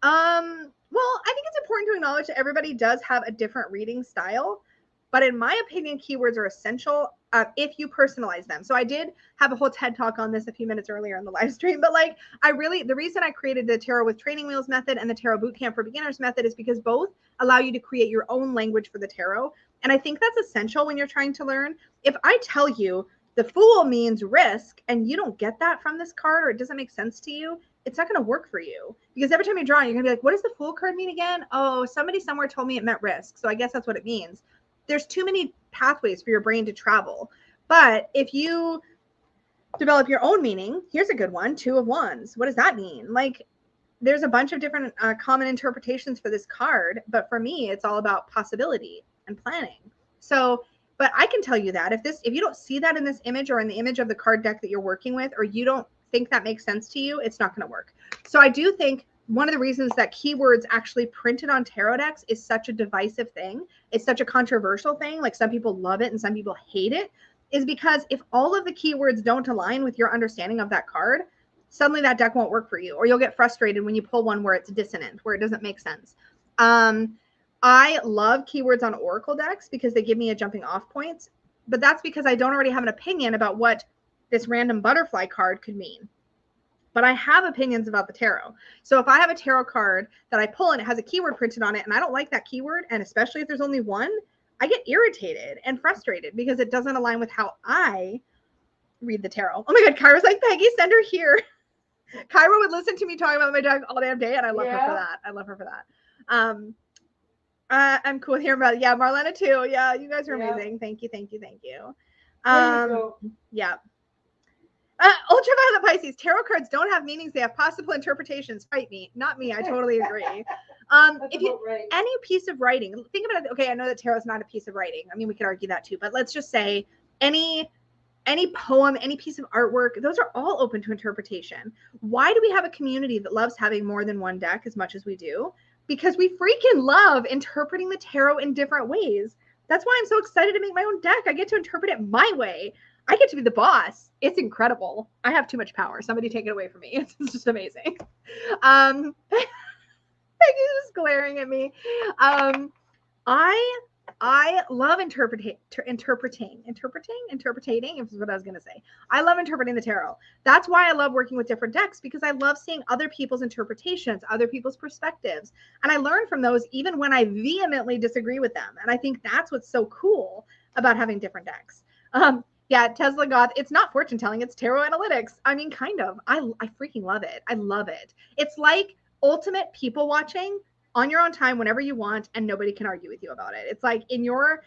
Well, I think it's important to acknowledge that everybody does have a different reading style. But in my opinion, keywords are essential if you personalize them. So I did have a whole TED talk on this a few minutes earlier in the live stream. But like, the reason I created the Tarot with Training Wheels method and the Tarot Bootcamp for Beginners method is because both allow you to create your own language for the tarot. And I think that's essential when you're trying to learn. If I tell you the Fool means risk and you don't get that from this card or it doesn't make sense to you, it's not going to work for you. Because every time you're drawing, you're going to be like, what does the Fool card mean again? Oh, somebody somewhere told me it meant risk. So I guess that's what it means. There's too many pathways for your brain to travel. But if you develop your own meaning, here's a good one, 2 of Wands. What does that mean? Like, there's a bunch of different common interpretations for this card. But for me, it's all about possibility and planning. So, but I can tell you that if you don't see that in this image or in the image of the card deck that you're working with, or you don't think that makes sense to you, it's not going to work. So I do think one of the reasons that keywords actually printed on tarot decks is such a divisive thing, it's such a controversial thing, like some people love it and some people hate it, is because if all of the keywords don't align with your understanding of that card, suddenly that deck won't work for you, or you'll get frustrated when you pull one where it's dissonant, where it doesn't make sense. I love keywords on Oracle decks because they give me a jumping off point, but that's because I don't already have an opinion about what this random butterfly card could mean. But I have opinions about the tarot. So if I have a tarot card that I pull and it has a keyword printed on it and I don't like that keyword, and especially if there's only one, I get irritated and frustrated because it doesn't align with how I read the tarot. Oh my God, Kyra's like, Peggy, send her here. Kyra would listen to me talking about my deck all damn day, and I love her for that. I love her for that. I'm cool with hearing about it. Yeah, Marlena too. Yeah, you guys are amazing. Thank you. Yeah. Ultraviolet Pisces, tarot cards don't have meanings. They have possible interpretations. Fight me. Not me. I totally agree. Any piece of writing, think about it. Okay, I know that tarot is not a piece of writing. I mean, we could argue that too, but let's just say any poem, any piece of artwork, those are all open to interpretation. Why do we have a community that loves having more than one deck as much as we do? Because we freaking love interpreting the tarot in different ways. That's why I'm so excited to make my own deck. I get to interpret it my way. I get to be the boss. It's incredible. I have too much power. Somebody take it away from me. It's just amazing. Peggy's just glaring at me. I I love interpreting is what I was going to say. I love interpreting the tarot. That's why I love working with different decks, because I love seeing other people's interpretations, other people's perspectives. And I learn from those even when I vehemently disagree with them. And I think that's what's so cool about having different decks. Yeah, Tesla Goth, it's not fortune telling, it's tarot analytics. I mean, kind of. I freaking love it. I love it. It's like ultimate people watching on your own time whenever you want, and nobody can argue with you about it. It's like in your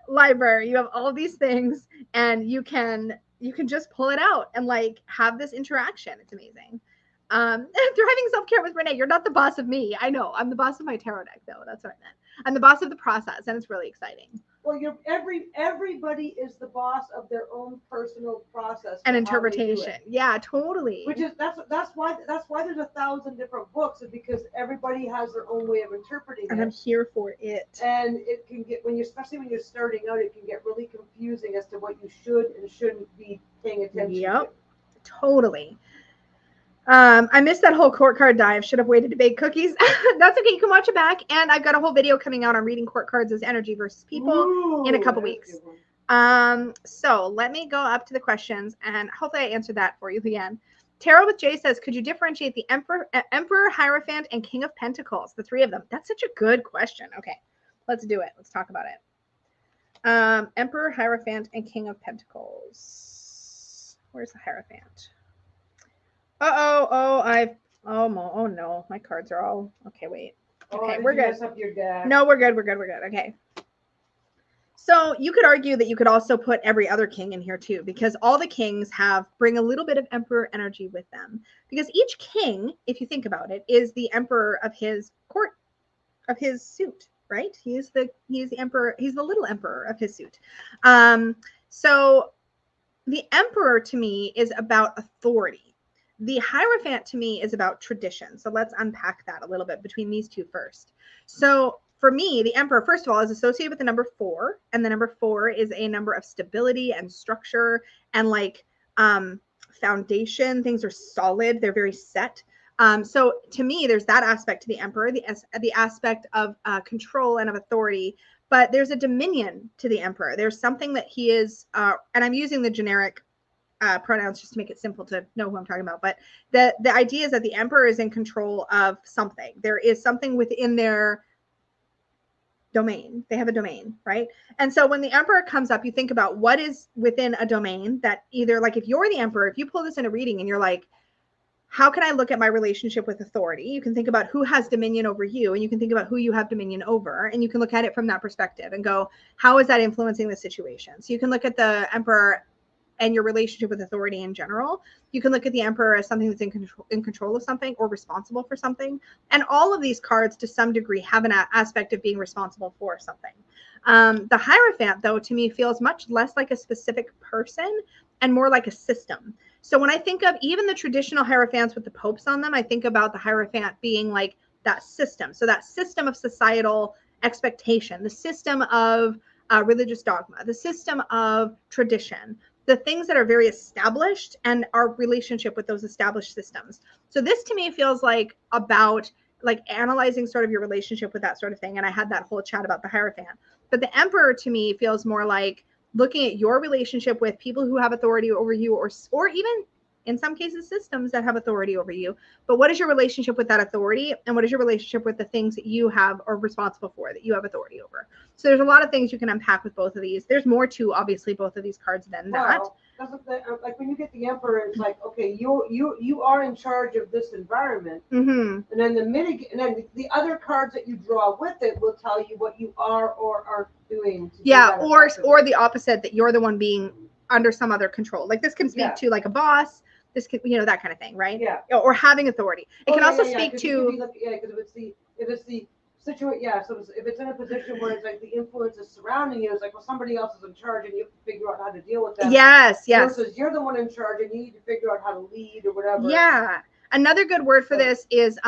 library, you have all these things, and you can just pull it out and like have this interaction. It's amazing. Thriving self-care with Renee. You're not the boss of me. I know. I'm the boss of my tarot deck, though. That's what I meant. I'm the boss of the process, and it's really exciting. Well, everybody is the boss of their own personal process and interpretation. Yeah, totally. Which is that's why there's 1,000 different books, is because everybody has their own way of interpreting it. And I'm here for it. And it can get, especially when you're starting out, it can get really confusing as to what you should and shouldn't be paying attention to. Totally. I missed that whole court card dive. Should have waited to bake cookies. That's okay. You can watch it back. And I've got a whole video coming out on reading court cards as energy versus people in a couple weeks. So let me go up to the questions, and hopefully I answered that for you again. Tarot with Jay says, could you differentiate the Emperor, Hierophant, and King of Pentacles, the three of them? That's such a good question. Okay, let's do it. Let's talk about it. Emperor, Hierophant, and King of Pentacles. Where's the Hierophant? Oh no, my cards are all, okay, wait. Okay, we're good. No, we're good. Okay. So you could argue that you could also put every other king in here too, because all the kings bring a little bit of emperor energy with them. Because each king, if you think about it, is the emperor of his court, of his suit, right? He's the emperor. He's the little emperor of his suit. So the emperor to me is about authority. The Hierophant to me is about tradition. So let's unpack that a little bit between these two first. So for me, the Emperor, first of all, is associated with the number 4. And the number 4 is a number of stability and structure and like foundation. Things are solid. They're very set. So to me, there's that aspect to the Emperor, the aspect of control and of authority. But there's a dominion to the Emperor. There's something that he is, and I'm using the generic pronouns just to make it simple to know who I'm talking about. But the idea is that the Emperor is in control of something. There is something within their domain. They have a domain, right? And so when the Emperor comes up, you think about what is within a domain that either, like if you're the Emperor, if you pull this in a reading and you're like, how can I look at my relationship with authority? You can think about who has dominion over you, and you can think about who you have dominion over, and you can look at it from that perspective and go, how is that influencing the situation? So you can look at the Emperor and your relationship with authority in general. You can look at the Emperor as something that's in control of something or responsible for something. And all of these cards, to some degree, have an aspect of being responsible for something. The Hierophant, though, to me feels much less like a specific person and more like a system. So when I think of even the traditional Hierophants with the popes on them, I think about the Hierophant being like that system. So that system of societal expectation, the system of religious dogma, the system of tradition, the things that are very established and our relationship with those established systems. So this to me feels like about like analyzing sort of your relationship with that sort of thing. And I had that whole chat about the Hierophant. But the Emperor to me feels more like looking at your relationship with people who have authority over you, or even in some cases systems that have authority over you. But what is your relationship with that authority, and what is your relationship with the things that you have are responsible for, that you have authority over? So there's a lot of things you can unpack with both of these. There's more to obviously both of these cards than that. Like when you get the Emperor, it's like, okay, you are in charge of this environment, and then the other cards that you draw with it will tell you what you are or aren't doing. Or the opposite, that you're the one being under some other control. Like this can speak to like a boss. This could, that kind of thing, right? Yeah. Or having authority. It can also speak to. Because if it's the situation, so if it's in a position where it's like the influence is surrounding you, it's like, well, somebody else is in charge and you have to figure out how to deal with them. Yes. Versus you're the one in charge and you need to figure out how to lead or whatever. Yeah. Another good word for this is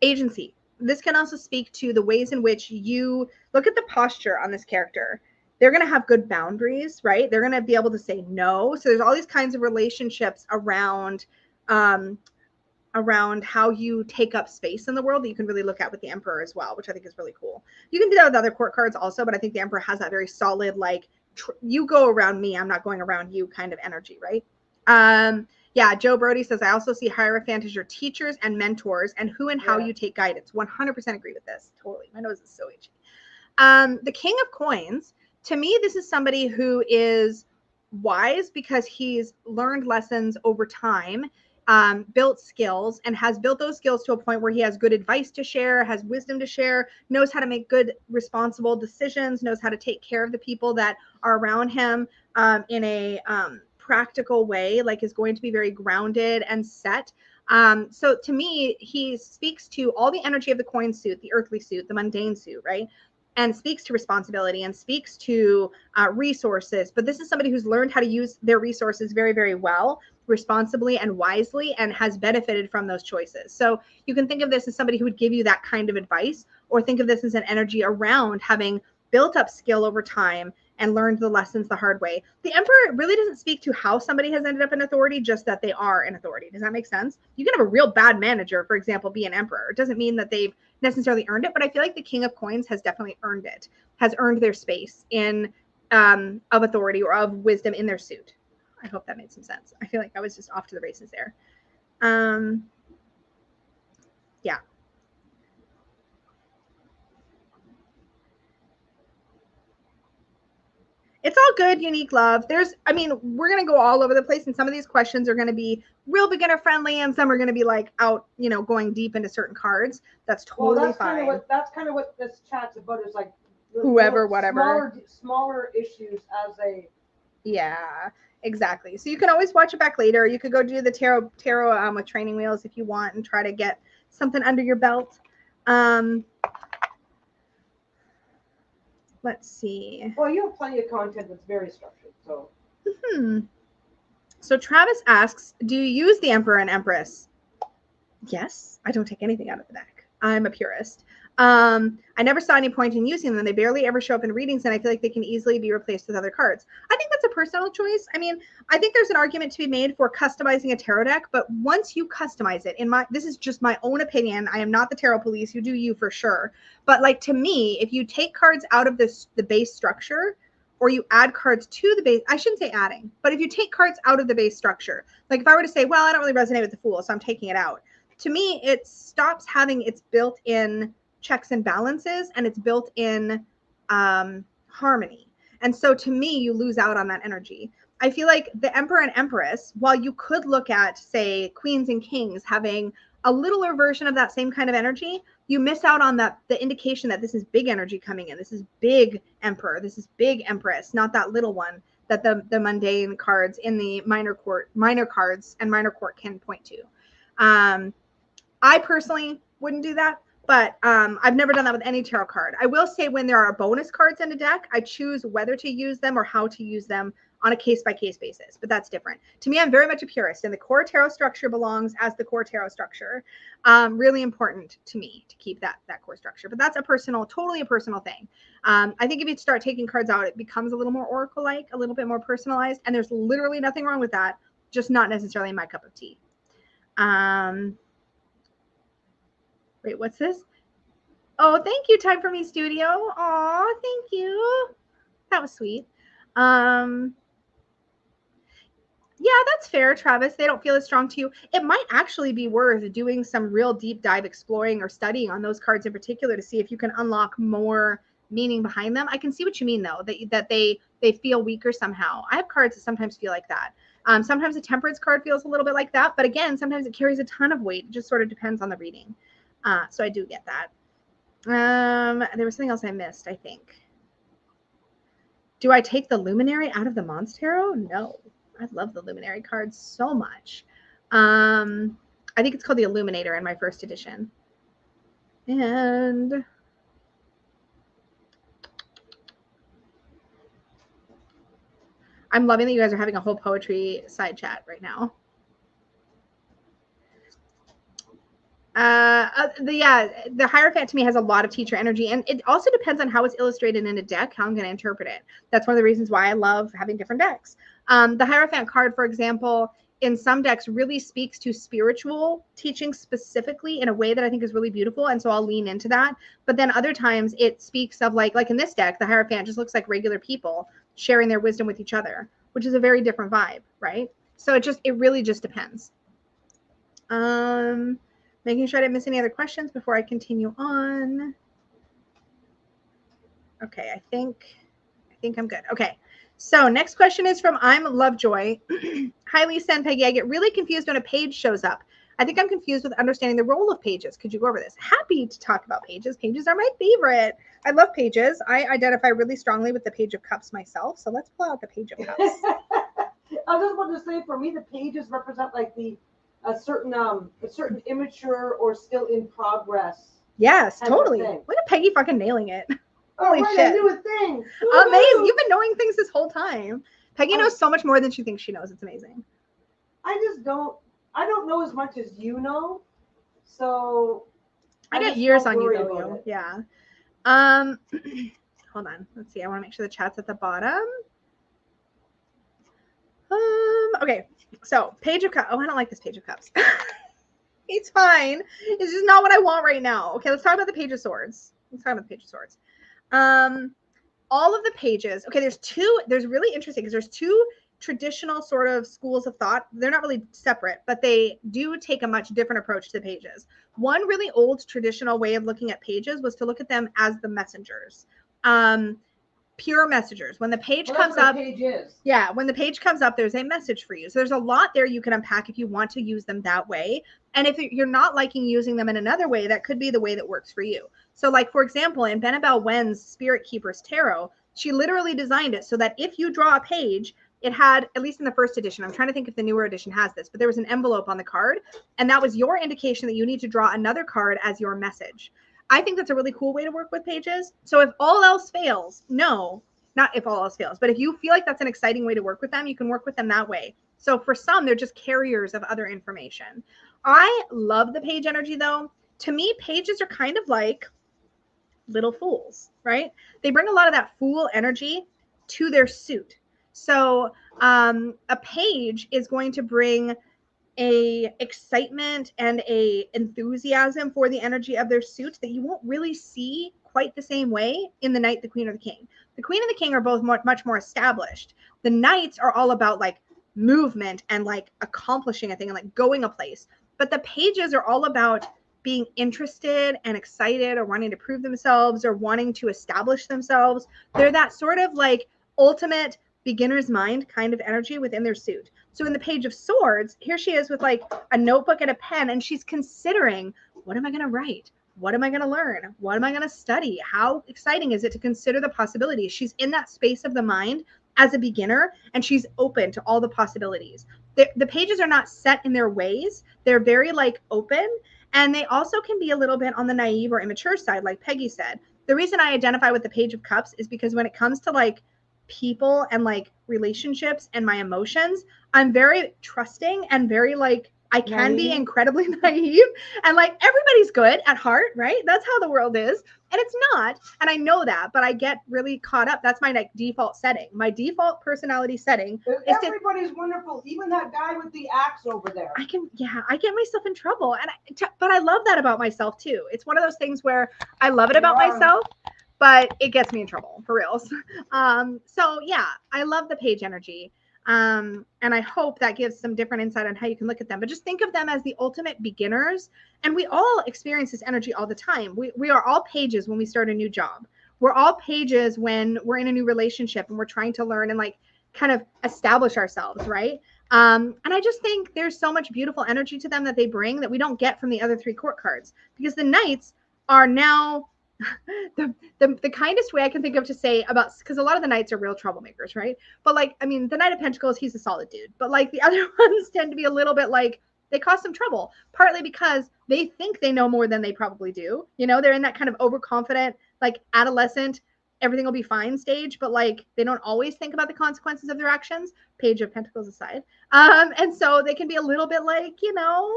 agency. This can also speak to the ways in which you look at the posture on this character. They're going to have good boundaries, right? They're going to be able to say no. So there's all these kinds of relationships around around how you take up space in the world that you can really look at with the Emperor as well, which I think is really cool. You can do that with other court cards also, but I think the Emperor has that very solid, like, you go around me, I'm not going around you kind of energy, right? Yeah, Joe Brody says, I also see Hierophant as your teachers and mentors and who and how you take guidance. 100% agree with this. Totally. My nose is so itchy. The King of Coins, to me, this is somebody who is wise because he's learned lessons over time, built skills, and has built those skills to a point where he has good advice to share, has wisdom to share, knows how to make good, responsible decisions, knows how to take care of the people that are around him in a practical way, like is going to be very grounded and set. So to me, he speaks to all the energy of the coin suit, the earthly suit, the mundane suit, right? And speaks to responsibility and speaks to resources. But this is somebody who's learned how to use their resources very, very well, responsibly and wisely, and has benefited from those choices. So you can think of this as somebody who would give you that kind of advice, or think of this as an energy around having built up skill over time and learned the lessons the hard way. The Emperor really doesn't speak to how somebody has ended up in authority, just that they are in authority. Does that make sense? You can have a real bad manager, for example, be an Emperor. It doesn't mean that they've necessarily earned it, but I feel like the King of Coins has definitely earned it, has earned their space in of authority or of wisdom in their suit. I hope that made some sense. I feel like I was just off to the races there. Yeah. It's all good, Unique Love. I mean, we're going to go all over the place, and some of these questions are going to be real beginner friendly, and some are going to be like out, going deep into certain cards. That's totally fine. That's kind of what this chat's about, is like whoever, whatever. Smaller issues as a. Yeah, exactly. So you can always watch it back later. You could go do the tarot with training wheels if you want and try to get something under your belt. Let's see. Well, you have plenty of content that's very structured, so. So Travis asks, do you use the Emperor and Empress? Yes, I don't take anything out of the deck. I'm a purist. I never saw any point in using them. They barely ever show up in readings, and I feel like they can easily be replaced with other cards. I think that's a personal choice. I mean, I think there's an argument to be made for customizing a tarot deck, but once you customize it, this is just my own opinion. I am not the tarot police. You do you for sure. But like, to me, if you take cards out of the base structure, or you add cards to the base, I shouldn't say adding, but if you take cards out of the base structure, like if I were to say, well, I don't really resonate with the Fool, so I'm taking it out. To me, it stops having its built-in checks and balances, and it's built in harmony. And so to me, you lose out on that energy. I feel like the Emperor and Empress, while you could look at, say, Queens and Kings having a littler version of that same kind of energy, you miss out on the indication that this is big energy coming in. This is big Emperor. This is big Empress, not that little one that the mundane cards in the minor cards and minor court can point to. I personally wouldn't do that, but I've never done that with any tarot card. I will say, when there are bonus cards in a deck, I choose whether to use them or how to use them on a case-by-case basis, but that's different. To me, I'm very much a purist, and the core tarot structure belongs as the core tarot structure. Really important to me to keep that core structure, but that's totally a personal thing. I think if you start taking cards out, it becomes a little more oracle-like, a little bit more personalized, and there's literally nothing wrong with that, just not necessarily my cup of tea. Wait, what's this? Oh, thank you, Time for Me Studio. Aw, thank you. That was sweet. Yeah, that's fair, Travis. They don't feel as strong to you. It might actually be worth doing some real deep dive exploring or studying on those cards in particular to see if you can unlock more meaning behind them. I can see what you mean, though, that they feel weaker somehow. I have cards that sometimes feel like that. Sometimes a Temperance card feels a little bit like that, but again, sometimes it carries a ton of weight. It just sort of depends on the reading. So I do get that. There was something else I missed, I think. Do I take the Luminary out of the Mons Tarot? No. I love the Luminary cards so much. I think it's called the Illuminator in my first edition. And I'm loving that you guys are having a whole poetry side chat right now. The Hierophant to me has a lot of teacher energy, and it also depends on how it's illustrated in a deck, how I'm going to interpret it. That's one of the reasons why I love having different decks. The Hierophant card, for example, in some decks really speaks to spiritual teaching specifically in a way that I think is really beautiful. And so I'll lean into that. But then other times it speaks of like in this deck, the Hierophant just looks like regular people sharing their wisdom with each other, which is a very different vibe, right? So it really just depends. Making sure I didn't miss any other questions before I continue on. Okay, I think I'm good. Okay. So next question is from I'm Lovejoy. Hi, Lisa and Peggy. I get really confused when a page shows up. I think I'm confused with understanding the role of pages. Could you go over this? Happy to talk about pages. Pages are my favorite. I love pages. I identify really strongly with the Page of Cups myself. So let's pull out the Page of Cups. I was just about to say, for me, the pages represent like a certain immature or still in progress. Yes, totally. Look at Peggy fucking nailing it. Holy right, shit. I knew a thing. Amazing. You've been knowing things this whole time. Peggy knows so much more than she thinks she knows. It's amazing. I don't know as much as you know. So I got years on you though. Yeah. Hold on. Let's see. I want to make sure the chat's at the bottom. Okay. So Page of Cups. Oh, I don't like this Page of Cups. It's fine. It's just not what I want right now. Okay, let's talk about the Page of Swords. All of the pages. Okay, there's really interesting because there's two traditional sort of schools of thought. They're not really separate, but they do take a much different approach to the pages. One really old traditional way of looking at pages was to look at them as the messengers. Pure messengers. When the page comes up, yeah, when the page comes up, there's a message for you. So there's a lot there you can unpack if you want to use them that way. And if you're not liking using them in another way, that could be the way that works for you. So like, for example, in Bennabelle Wen's Spirit Keepers Tarot, she literally designed it so that if you draw a page, it had, at least in the first edition, I'm trying to think if the newer edition has this, but there was an envelope on the card. And that was your indication that you need to draw another card as your message. I think that's a really cool way to work with pages. So if all else fails, not if all else fails, but if you feel like that's an exciting way to work with them, you can work with them that way. So for some, they're just carriers of other information. I love the page energy though. To me, pages are kind of like little fools, right? They bring a lot of that fool energy to their suit. So a page is going to bring a excitement and a enthusiasm for the energy of their suit that you won't really see quite the same way in the Knight, the Queen, or the King. The Queen and the King are both much more established. The Knights are all about like movement and like accomplishing a thing and like going a place. But the pages are all about being interested and excited or wanting to prove themselves or wanting to establish themselves. They're that sort of like ultimate beginner's mind kind of energy within their suit. So in the Page of Swords, here she is with like a notebook and a pen, and she's considering, what am I going to write? What am I going to learn? What am I going to study? How exciting is it to consider the possibilities? She's in that space of the mind as a beginner, and she's open to all the possibilities. The pages are not set in their ways. They're very like open, and they also can be a little bit on the naive or immature side, like Peggy said. The reason I identify with the Page of Cups is because when it comes to like people and like relationships and my emotions, I'm very trusting and very like, I can be incredibly naive and like everybody's good at heart, right? That's how the world is. And it's not. And I know that, but I get really caught up. That's my like default setting. My default personality setting. Everybody's wonderful. Even that guy with the axe over there. I get myself in trouble. But I love that about myself too. It's one of those things where I love it about myself, but it gets me in trouble for reals. So yeah, I love the page energy. And I hope that gives some different insight on how you can look at them, but just think of them as the ultimate beginners. And we all experience this energy all the time. We are all pages when we start a new job. We're all pages when we're in a new relationship and we're trying to learn and like kind of establish ourselves, right? And I just think there's so much beautiful energy to them that they bring that we don't get from the other three court cards, because the Knights are now the kindest way I can think of to say about, because a lot of the Knights are real troublemakers, right? But like, I mean, the Knight of Pentacles, he's a solid dude, but like the other ones tend to be a little bit like, they cause some trouble, partly because they think they know more than they probably do. You know, they're in that kind of overconfident, like adolescent, everything will be fine stage, but like they don't always think about the consequences of their actions, Page of Pentacles aside. And so they can be a little bit like, you know,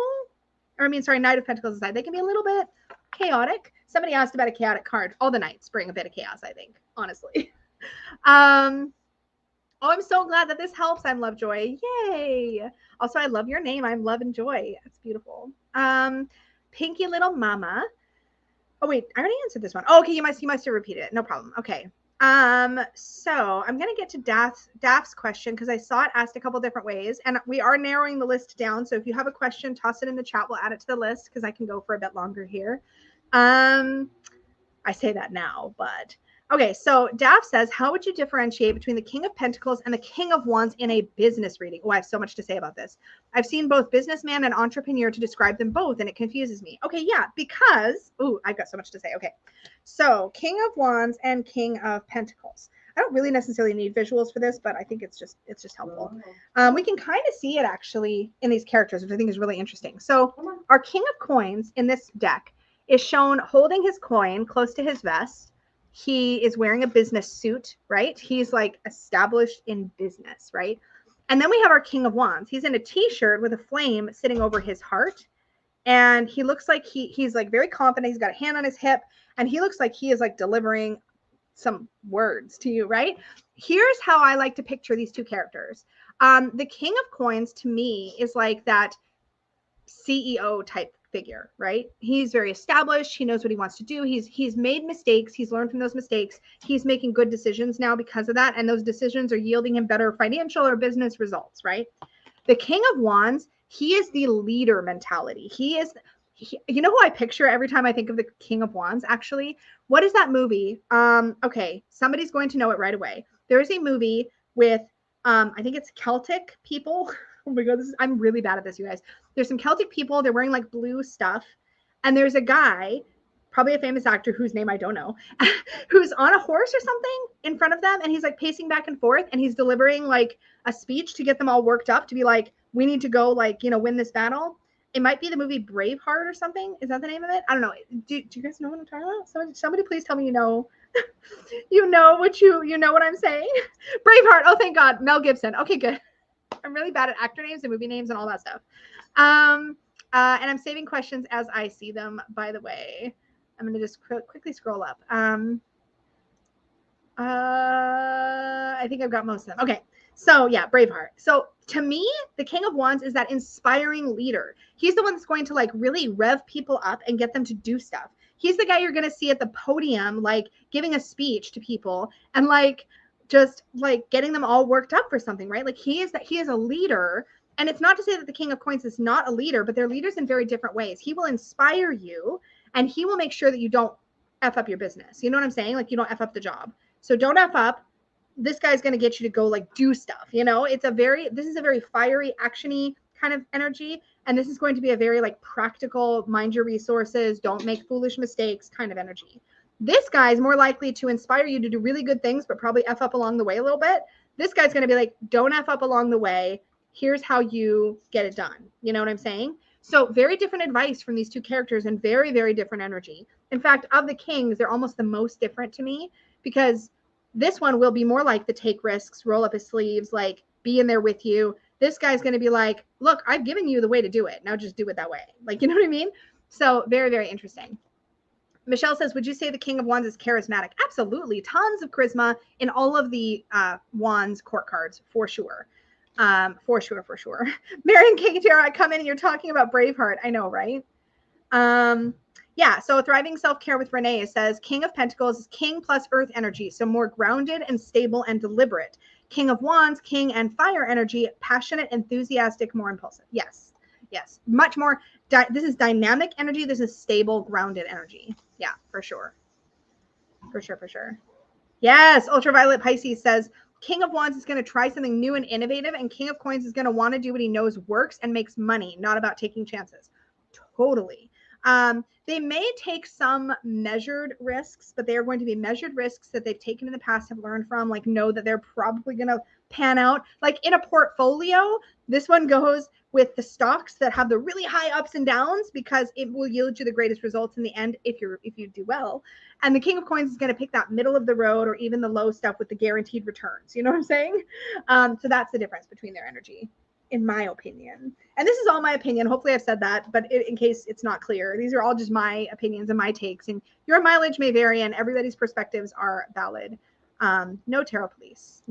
or I mean, sorry, Knight of Pentacles aside, they can be a little bit chaotic. Somebody asked about a chaotic card. All the Knights bring a bit of chaos, I think, honestly. Oh, I'm so glad that this helps. I'm Lovejoy. Yay. Also, I love your name. I'm Love and Joy. It's beautiful. Pinky Little Mama. Oh, wait, I already answered this one. Oh, okay, you must have repeated it. No problem. Okay. So I'm gonna get to Daph's question because I saw it asked a couple different ways, and we are narrowing the list down. So if you have a question, toss it in the chat. We'll add it to the list because I can go for a bit longer here. I say that now, but okay. So Daph says, how would you differentiate between the King of Pentacles and the King of Wands in a business reading? Oh, I have so much to say about this. I've seen both businessman and entrepreneur to describe them both, and it confuses me. Okay, yeah, because, oh, I've got so much to say. Okay, so King of Wands and King of Pentacles. I don't really necessarily need visuals for this, but I think it's just helpful. We can kind of see it actually in these characters, which I think is really interesting. So our King of Coins in this deck is shown holding his coin close to his vest. He is wearing a business suit, right? He's like established in business, right? And then we have our King of Wands. He's in a t-shirt with a flame sitting over his heart. And he looks like he's like very confident. He's got a hand on his hip, and he looks like he is like delivering some words to you, right? Here's how I like to picture these two characters. The King of Coins to me is like that CEO type figure, right? He's very established. He knows what he wants to do. He's made mistakes. He's learned from those mistakes. He's making good decisions now because of that. And those decisions are yielding him better financial or business results, right? The King of Wands, he is the leader mentality. You know who I picture every time I think of the King of Wands, actually? What is that movie? Okay, somebody's going to know it right away. There is a movie with, I think it's Celtic people. Oh my God, I'm really bad at this, you guys. There's some Celtic people. They're wearing like blue stuff. And there's a guy, probably a famous actor whose name I don't know, who's on a horse or something in front of them. And he's like pacing back and forth. And he's delivering like a speech to get them all worked up to be like, we need to go like, win this battle. It might be the movie Braveheart or something. Is that the name of it? I don't know. Do you guys know what I'm talking about? Somebody please tell me you know. You know what I'm saying? Braveheart. Oh, thank God. Mel Gibson. Okay, good. I'm really bad at actor names and movie names and all that stuff. And I'm saving questions as I see them, by the way. I'm going to just quickly scroll up. I think I've got most of them. Okay. So yeah, Braveheart. So to me, the King of Wands is that inspiring leader. He's the one that's going to like really rev people up and get them to do stuff. He's the guy you're going to see at the podium, like giving a speech to people and like just like getting them all worked up for something, right? Like he is a leader. And it's not to say that the King of Coins is not a leader, but they're leaders in very different ways. He will inspire you and he will make sure that you don't F up your business. You know what I'm saying? Like you don't F up the job. So don't F up. This guy's going to get you to go like do stuff. This is a very fiery, actiony kind of energy. And this is going to be a very like practical, mind your resources, don't make foolish mistakes kind of energy. This guy is more likely to inspire you to do really good things, but probably F up along the way a little bit. This guy's going to be like, don't F up along the way. Here's how you get it done. You know what I'm saying? So very different advice from these two characters and very, very different energy. In fact, of the kings, they're almost the most different to me because this one will be more like the take risks, roll up his sleeves, like be in there with you. This guy's going to be like, look, I've given you the way to do it. Now just do it that way. Like, you know what I mean? So very, very interesting. Michelle says, would you say the King of Wands is charismatic? Absolutely. Tons of charisma in all of the Wands court cards, for sure. For sure. Marion King Tarot, I come in and you're talking about Braveheart. I know, right? Yeah, so Thriving Self-Care with Renee says, King of Pentacles is king plus earth energy, so more grounded and stable and deliberate. King of Wands, king and fire energy, passionate, enthusiastic, more impulsive. Yes, much more. This is dynamic energy. This is stable, grounded energy. Yeah, for sure. For sure. Yes, Ultraviolet Pisces says, King of Wands is going to try something new and innovative, and King of Coins is going to want to do what he knows works and makes money, not about taking chances. Totally. They may take some measured risks, but they are going to be measured risks that they've taken in the past, have learned from, like know that they're probably going to pan out. Like in a portfolio, this one goes with the stocks that have the really high ups and downs because it will yield you the greatest results in the end if you do well. And the King of Coins is going to pick that middle of the road or even the low stuff with the guaranteed returns. You know what I'm saying? So that's the difference between their energy, in my opinion. And this is all my opinion. Hopefully I've said that, but in case it's not clear, these are all just my opinions and my takes, and your mileage may vary and everybody's perspectives are valid. No tarot police.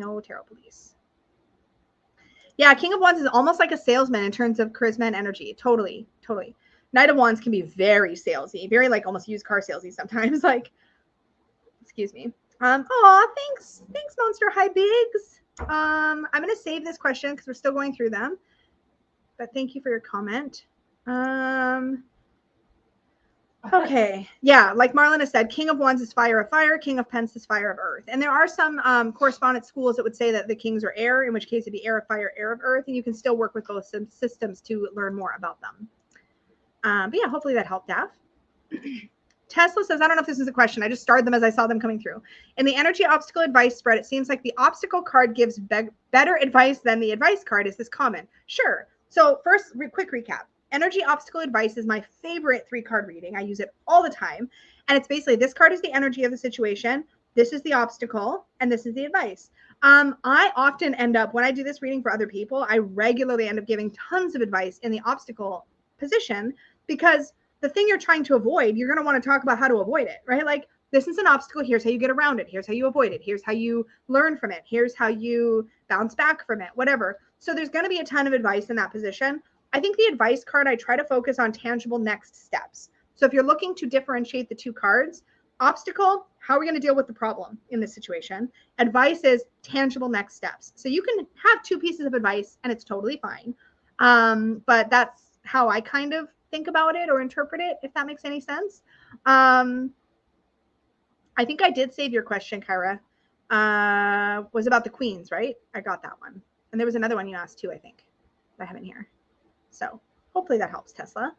Yeah, King of Wands is almost like a salesman in terms of charisma and energy. Totally, totally. Knight of Wands can be very salesy, very like almost used car salesy sometimes. Like, excuse me. Thanks, Monster High Bigs. I'm gonna save this question because we're still going through them. But thank you for your comment. Okay, yeah, like Marlon has said, King of Wands is fire of fire, King of Pence is fire of earth. And there are some correspondence schools that would say that the kings are air, in which case it'd be air of fire, air of earth, and you can still work with both systems to learn more about them. But yeah, hopefully that helped, Dav. Tesla says, I don't know if this is a question. I just starred them as I saw them coming through. In the energy obstacle advice spread, it seems like the obstacle card gives better advice than the advice card. Is this common? Sure. So first, quick recap. Energy obstacle advice is my favorite 3-card reading. I use it all the time. And it's basically this card is the energy of the situation. This is the obstacle. And this is the advice. I often end up, when I do this reading for other people, I regularly end up giving tons of advice in the obstacle position because the thing you're trying to avoid, you're going to want to talk about how to avoid it, right? Like, this is an obstacle. Here's how you get around it. Here's how you avoid it. Here's how you learn from it. Here's how you bounce back from it, whatever. So there's going to be a ton of advice in that position. I think the advice card, I try to focus on tangible next steps. So if you're looking to differentiate the 2 cards, obstacle, how are we going to deal with the problem in this situation? Advice is tangible next steps. So you can have 2 pieces of advice and it's totally fine. But that's how I kind of think about it or interpret it, if that makes any sense. I think I did save your question, Kyra. Was about the queens, right? I got that one. And there was another one you asked too, I think, that I have in here. So hopefully that helps, Tesla.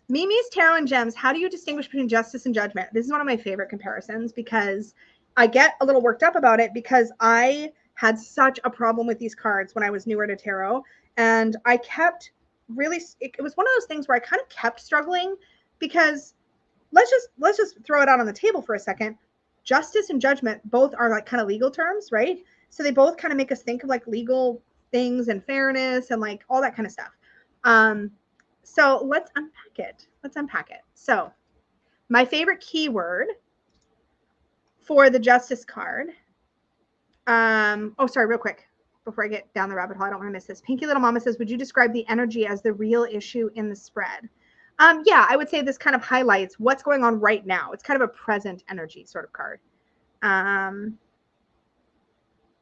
Mimi's Tarot and Gems. How do you distinguish between justice and judgment? This is one of my favorite comparisons because I get a little worked up about it because I had such a problem with these cards when I was newer to tarot. And I kept really, it was one of those things where I kind of kept struggling because let's just throw it out on the table for a second. Justice and judgment both are like kind of legal terms, right? So they both kind of make us think of like legal things and fairness and like all that kind of stuff. So let's unpack it. So my favorite keyword for the justice card. Sorry, real quick, before I get down the rabbit hole, I don't want to miss this. Pinky Little Mama says, would you describe the energy as the real issue in the spread? Yeah, I would say this kind of highlights what's going on right now. It's kind of a present energy sort of card.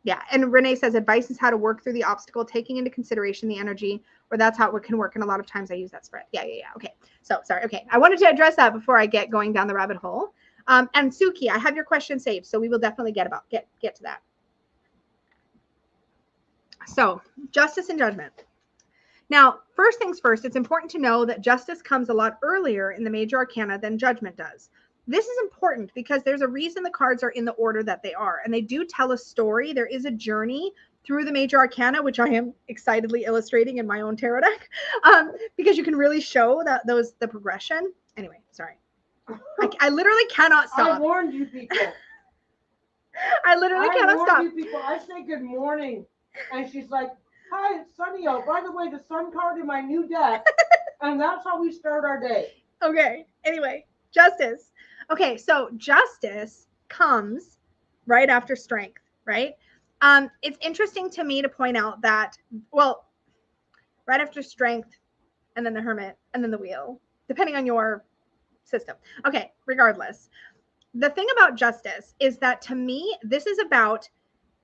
Yeah, and Renee says advice is how to work through the obstacle, taking into consideration the energy, or that's how it can work. And a lot of times I use that spread. Yeah. Okay. So sorry. Okay. I wanted to address that before I get going down the rabbit hole. And Suki, I have your question saved, so we will definitely get to that. So justice and judgment. Now, first things first, it's important to know that justice comes a lot earlier in the major arcana than judgment does. This is important because there's a reason the cards are in the order that they are, and they do tell a story. There is a journey through the major arcana, which I am excitedly illustrating in my own tarot deck, because you can really show that the progression. Anyway, sorry. I literally cannot stop. I warned you people. I literally cannot stop. I warned you people. I say good morning, and she's like, hi, it's Sunny. Oh, by the way, the sun card in my new deck, and that's how we start our day. Okay. Anyway, justice. Okay, so justice comes right after strength, right? It's interesting to me to point out that, well, right after strength, and then the hermit, and then the wheel, depending on your system. Okay, regardless. The thing about justice is that to me, this is about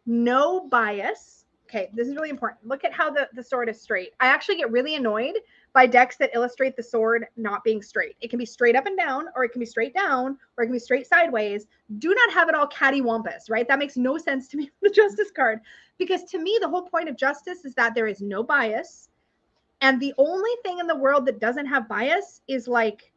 no bias. Okay, this is really important. Look at how the sword is straight. I actually get really annoyed by decks that illustrate the sword not being straight. It can be straight up and down, or it can be straight down, or it can be straight sideways. Do not have it all cattywampus, right? That makes no sense to me for the justice card, because to me, the whole point of justice is that there is no bias. And the only thing in the world that doesn't have bias is like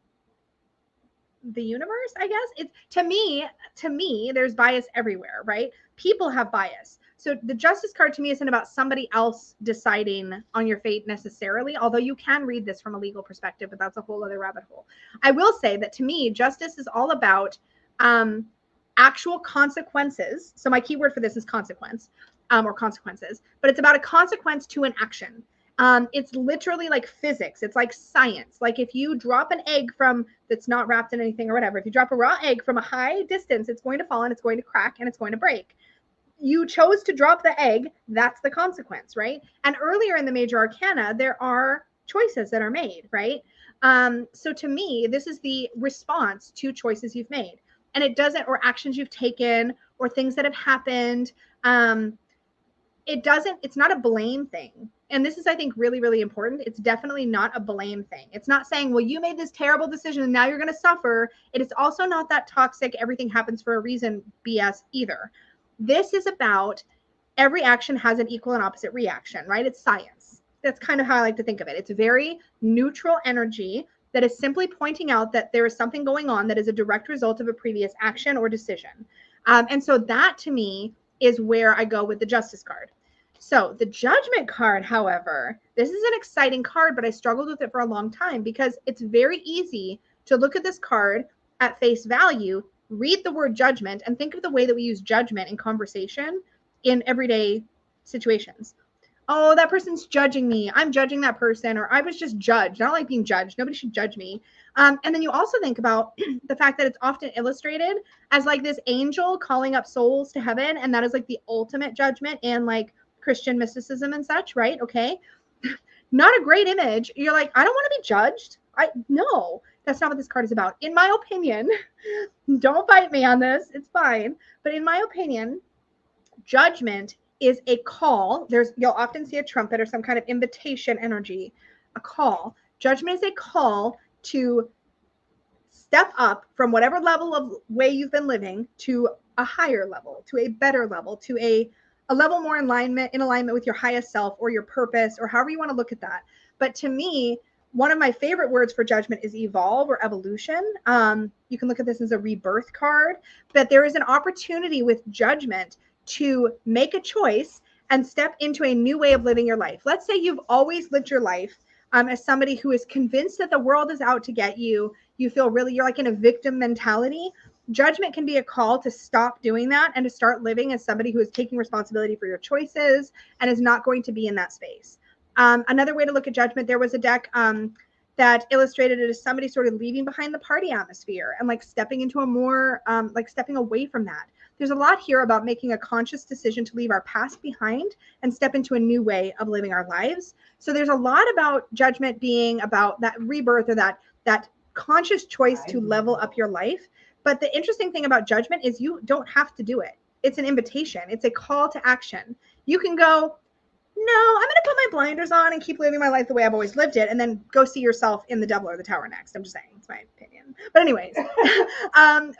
the universe, I guess. It's to me, there's bias everywhere, right? People have bias. So the justice card to me isn't about somebody else deciding on your fate necessarily, although you can read this from a legal perspective, but that's a whole other rabbit hole. I will say that to me, justice is all about actual consequences. So my keyword for this is consequence, or consequences, but it's about a consequence to an action. It's literally like physics. It's like science. Like if you drop an egg that's not wrapped in anything or whatever, if you drop a raw egg from a high distance, it's going to fall and it's going to crack and it's going to break. you chose to drop the egg, that's the consequence, right? And earlier in the major arcana, there are choices that are made, right? So to me, this is the response to choices you've made. And it doesn't, or actions you've taken, or things that have happened. It's not a blame thing. And this is, I think, really, really important. It's definitely not a blame thing. It's not saying, well, you made this terrible decision and now you're going to suffer. It is also not that toxic, everything happens for a reason BS either. This is about every action has an equal and opposite reaction, right? It's science. That's kind of how I like to think of it. It's very neutral energy that is simply pointing out that there is something going on that is a direct result of a previous action or decision. And so that to me is where I go with the Justice card. So the Judgment card, however, this is an exciting card, but I struggled with it for a long time because it's very easy to look at this card at face value, read the word judgment, and think of the way that we use judgment in conversation in everyday situations. Oh, that person's judging me. I'm judging that person, or I was just judged. I don't like being judged. Nobody should judge me. And then you also think about the fact that it's often illustrated as like this angel calling up souls to heaven, and that is like the ultimate judgment in like Christian mysticism and such, right? Okay. Not a great image. You're like, I don't want to be judged. No, that's not what this card is about. In my opinion, don't fight me on this. It's fine. But in my opinion, judgment is a call. You'll often see a trumpet or some kind of invitation energy, a call. Judgment is a call to step up from whatever level of way you've been living to a higher level, to a better level, to a level more in alignment with your highest self or your purpose, or however you want to look at that. But to me, one of my favorite words for judgment is evolve or evolution. You can look at this as a rebirth card, but there is an opportunity with judgment to make a choice and step into a new way of living your life. Let's say you've always lived your life as somebody who is convinced that the world is out to get you. You feel really, you're like in a victim mentality. Judgment can be a call to stop doing that and to start living as somebody who is taking responsibility for your choices and is not going to be in that space. Another way to look at judgment, there was a deck that illustrated it as somebody sort of leaving behind the party atmosphere and like stepping into a more, like stepping away from that. There's a lot here about making a conscious decision to leave our past behind and step into a new way of living our lives. So there's a lot about judgment being about that rebirth or that conscious choice to level up your life. But the interesting thing about judgment is you don't have to do it. It's an invitation. It's a call to action. You can go, no, I'm going to put my blinders on and keep living my life the way I've always lived it, and then go see yourself in the Devil or the Tower next. I'm just saying, it's my opinion. But anyways,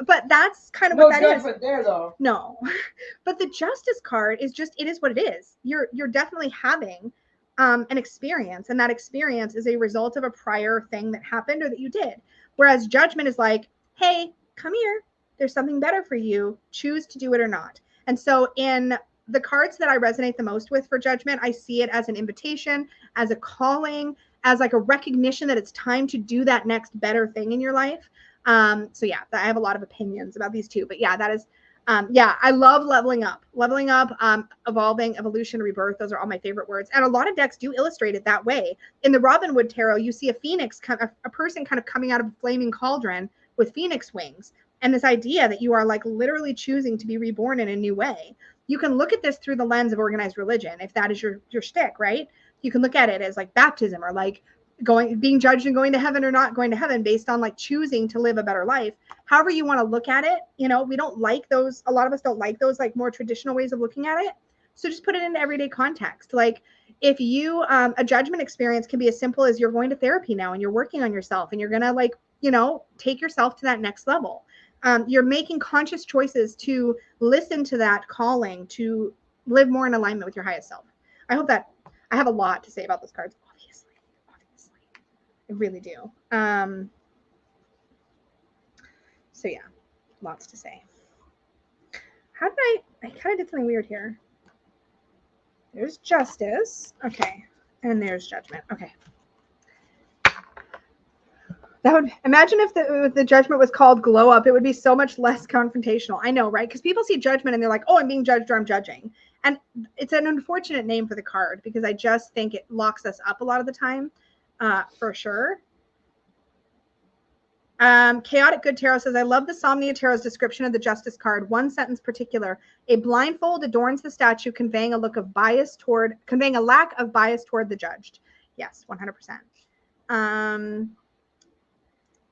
but that's kind of what that is. No judgment there, though. No, but the Justice card is just, it is what it is. You're definitely having an experience, and that experience is a result of a prior thing that happened or that you did. Whereas Judgment is like, hey, come here. There's something better for you. Choose to do it or not. And so in the cards that I resonate the most with for Judgment, I see it as an invitation, as a calling, as like a recognition that it's time to do that next better thing in your life. So yeah, I have a lot of opinions about these two, but yeah, that is, yeah, I love leveling up, evolving, evolution, rebirth. Those are all my favorite words. And a lot of decks do illustrate it that way. In the Robin Hood Tarot, you see a phoenix, a person kind of coming out of a flaming cauldron with phoenix wings. And this idea that you are like literally choosing to be reborn in a new way. You can look at this through the lens of organized religion, if that is your shtick, right? You can look at it as like baptism or like being judged and going to heaven or not going to heaven based on like choosing to live a better life. However you want to look at it, you know, we don't like those. A lot of us don't like those like more traditional ways of looking at it. So just put it into everyday context. Like if you, a judgment experience can be as simple as you're going to therapy now and you're working on yourself and you're going to like, you know, take yourself to that next level. You're making conscious choices to listen to that calling to live more in alignment with your highest self. I hope that I have a lot to say about those cards. Obviously, I really do. So yeah, lots to say. How did I kind of did something weird here. There's Justice. Okay. And there's Judgment. Okay. That would, imagine if the Judgment was called Glow Up, it would be so much less confrontational. I know, right? Because people see Judgment and they're like, oh, I'm being judged or I'm judging. And it's an unfortunate name for the card because I just think it locks us up a lot of the time, for sure. Chaotic Good Tarot says, I love the Somnia Tarot's description of the Justice card. One sentence particular. A blindfold adorns the statue, conveying a lack of bias toward the judged. Yes, 100%.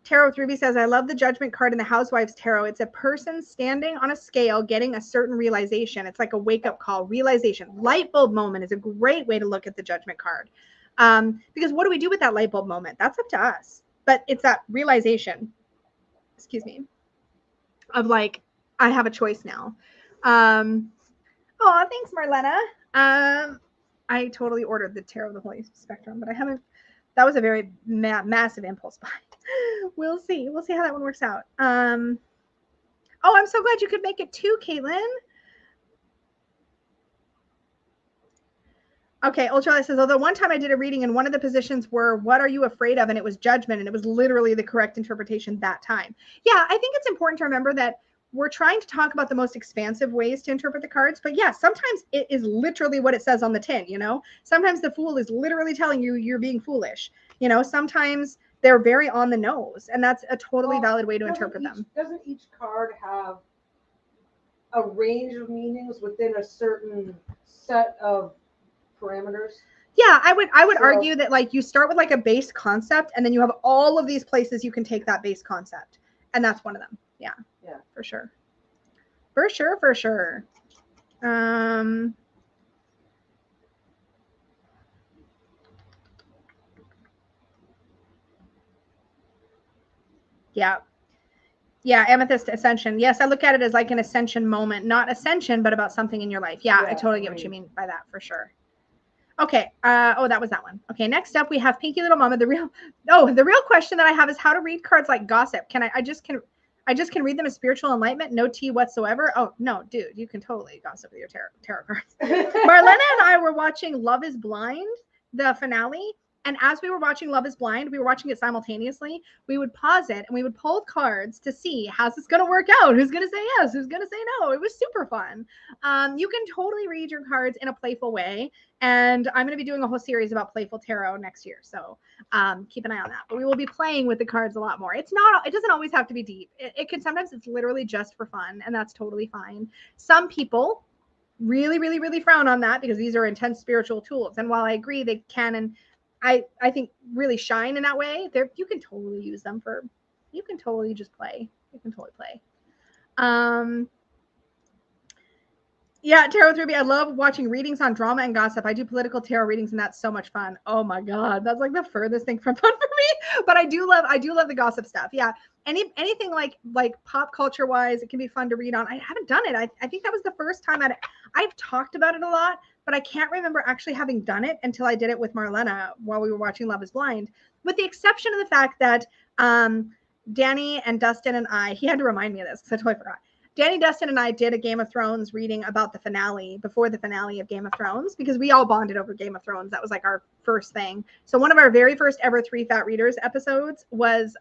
Tarot with Ruby says, I love the Judgment card in the Housewives Tarot. It's a person standing on a scale, getting a certain realization. It's like a wake-up call, realization. Light bulb moment is a great way to look at the Judgment card. Because what do we do with that light bulb moment? That's up to us. But it's that realization, excuse me, of like, I have a choice now. Oh, thanks, Marlena. I totally ordered the Tarot of the Holy Spectrum, but I haven't. That was a very massive impulse buy. We'll see. We'll see how that one works out. Oh, I'm so glad you could make it too, Caitlin. Okay, Ultralight says, although one time I did a reading and one of the positions were, what are you afraid of? And it was judgment, and it was literally the correct interpretation that time. Yeah, I think it's important to remember that we're trying to talk about the most expansive ways to interpret the cards. But yeah, sometimes it is literally what it says on the tin, you know? Sometimes the Fool is literally telling you you're being foolish. You know, sometimes they're very on the nose, and that's a totally valid way to interpret them. Doesn't each card have a range of meanings within a certain set of parameters? Yeah, I would argue that like you start with like a base concept, and then you have all of these places you can take that base concept, and that's one of them. Yeah, for sure. Yeah, Amethyst Ascension. Yes, I look at it as like an ascension moment, not ascension, but about something in your life. Yeah, I totally get what you mean by that, for sure. Okay. Oh, that was that one. Okay. Next up, we have Pinky Little Mama. The real question that I have is how to read cards like gossip. I just can read them as spiritual enlightenment, no tea whatsoever. Oh no, dude, you can totally gossip with your tarot cards. Marlena and I were watching Love is Blind, the finale. And as we were watching Love is Blind, we were watching it simultaneously. We would pause it and we would pull cards to see how's this going to work out? Who's going to say yes? Who's going to say no? It was super fun. You can totally read your cards in a playful way. And I'm going to be doing a whole series about Playful Tarot next year. So keep an eye on that. But we will be playing with the cards a lot more. It doesn't always have to be deep. Sometimes it's literally just for fun, and that's totally fine. Some people really, really, really frown on that because these are intense spiritual tools. And while I agree they can and I think really shine in that way, you can totally use them you can totally just play. You can totally play. Yeah, Tarot with Ruby. I love watching readings on drama and gossip. I do political tarot readings, and that's so much fun. Oh my God, that's like the furthest thing from fun for me. But I do love the gossip stuff. Yeah, anything like pop culture wise, it can be fun to read on. I haven't done it. I think that was the first time I've talked about it a lot, but I can't remember actually having done it until I did it with Marlena while we were watching Love is Blind, with the exception of the fact that Danny and Dustin and he had to remind me of this because I totally forgot. Danny, Dustin, and I did a Game of Thrones reading about the finale, before the finale of Game of Thrones, because we all bonded over Game of Thrones. That was like our first thing. So one of our very first ever 3 Fat Readers episodes was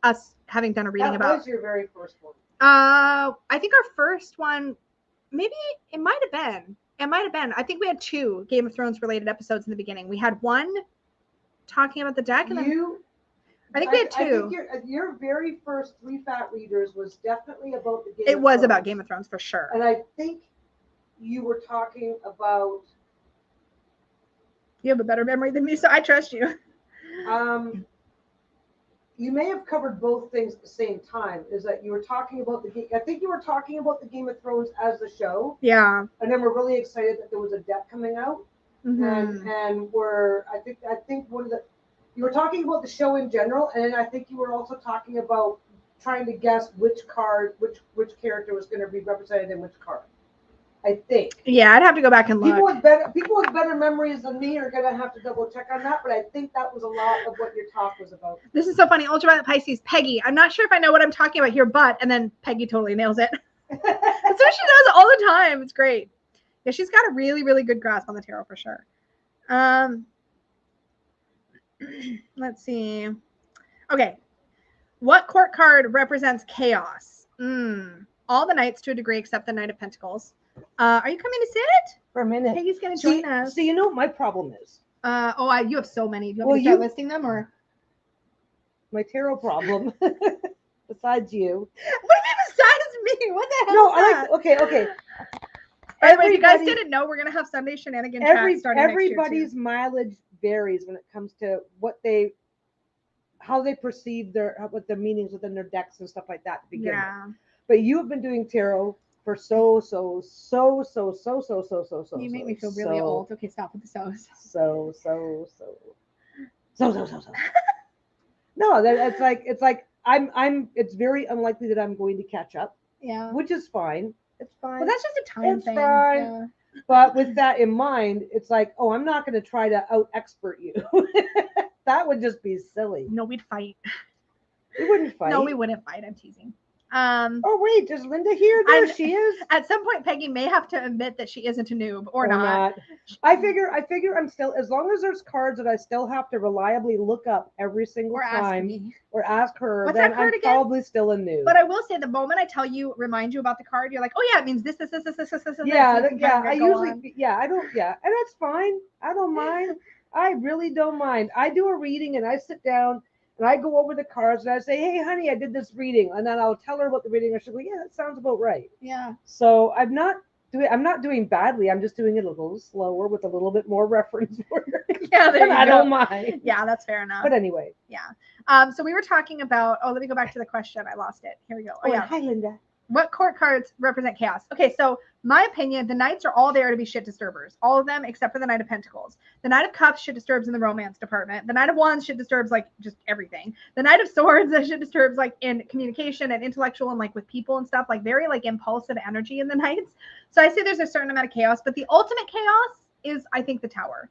us having done a reading about. That was your very first one. I think our first one, maybe it might have been. I think we had 2 Game of Thrones related episodes in the beginning. We had one talking about the deck, and I think we had 2. I think your very first 3 Fat Readers was definitely about the Game of Thrones. It was about Game of Thrones for sure. And I think you were talking about. You have a better memory than me, so I trust you. You may have covered both things at the same time. Is that you were talking about I think you were talking about the Game of Thrones as the show. Yeah. And then we're really excited that there was a deck coming out. Mm-hmm. And I think one of the. You were talking about the show in general, and I think you were also talking about trying to guess which character was going to be represented in which card. I think. Yeah, I'd have to go back and look. People with better memories than me are going to have to double check on that, but I think that was a lot of what your talk was about. This is so funny. Ultraviolet Pisces, Peggy. I'm not sure if I know what I'm talking about here, and then Peggy totally nails it. That's what she does all the time. It's great. Yeah, she's got a really, really good grasp on the tarot for sure. Let's see. Okay. What court card represents chaos? All the knights to a degree except the Knight of Pentacles. Are you coming to sit? For a minute. Peggy's going to join us. So you know what my problem is? You have so many. Do you want me to start listing them or? my tarot problem. Besides you. What do you mean besides me? What the hell? No, is I that? like. Okay. By the way, if you guys didn't know, we're gonna have Sunday shenanigan chat starting everybody's next year mileage varies when it comes to how they perceive what their meanings within their decks and stuff like that to begin with. But you have been doing tarot for so. You make me feel really old. Okay, stop with the so's. So. No, it's like it's very unlikely that I'm going to catch up. Yeah. Which is fine. It's fine. Well, that's just a time it's thing. Fine. Yeah. But with that in mind, it's like, oh, I'm not going to try to out-expert you. That would just be silly. No, we'd fight. We wouldn't fight. No, we wouldn't fight. I'm teasing. Oh wait, is Linda here? There she is. At some point, Peggy may have to admit that she isn't a noob or not. I figure I'm still, as long as there's cards that I still have to reliably look up every single time or ask her, what's then that card I'm again? probably still a noob. But I will say, the moment I remind you about the card, you're like, oh yeah, it means this. Yeah, I usually, and that's fine. I don't mind. I really don't mind. I do a reading and I sit down and I go over the cards and I say, hey, honey, I did this reading. And then I'll tell her about the reading. And she'll go, yeah, that sounds about right. Yeah. So I'm not doing badly. I'm just doing it a little slower with a little bit more reference for her. Yeah, there you go. I don't mind. Yeah, that's fair enough. But anyway. Yeah. So we were talking about, let me go back to the question. I lost it. Here we go. Oh yeah. Hi, Linda. What court cards represent chaos? Okay, so my opinion, the Knights are all there to be shit disturbers. All of them except for the Knight of Pentacles. The Knight of Cups shit disturbs in the romance department. The Knight of Wands shit disturbs like just everything. The Knight of Swords shit disturbs like in communication and intellectual and like with people and stuff, like very like impulsive energy in the Knights. So I say there's a certain amount of chaos, but the ultimate chaos is, I think, the Tower.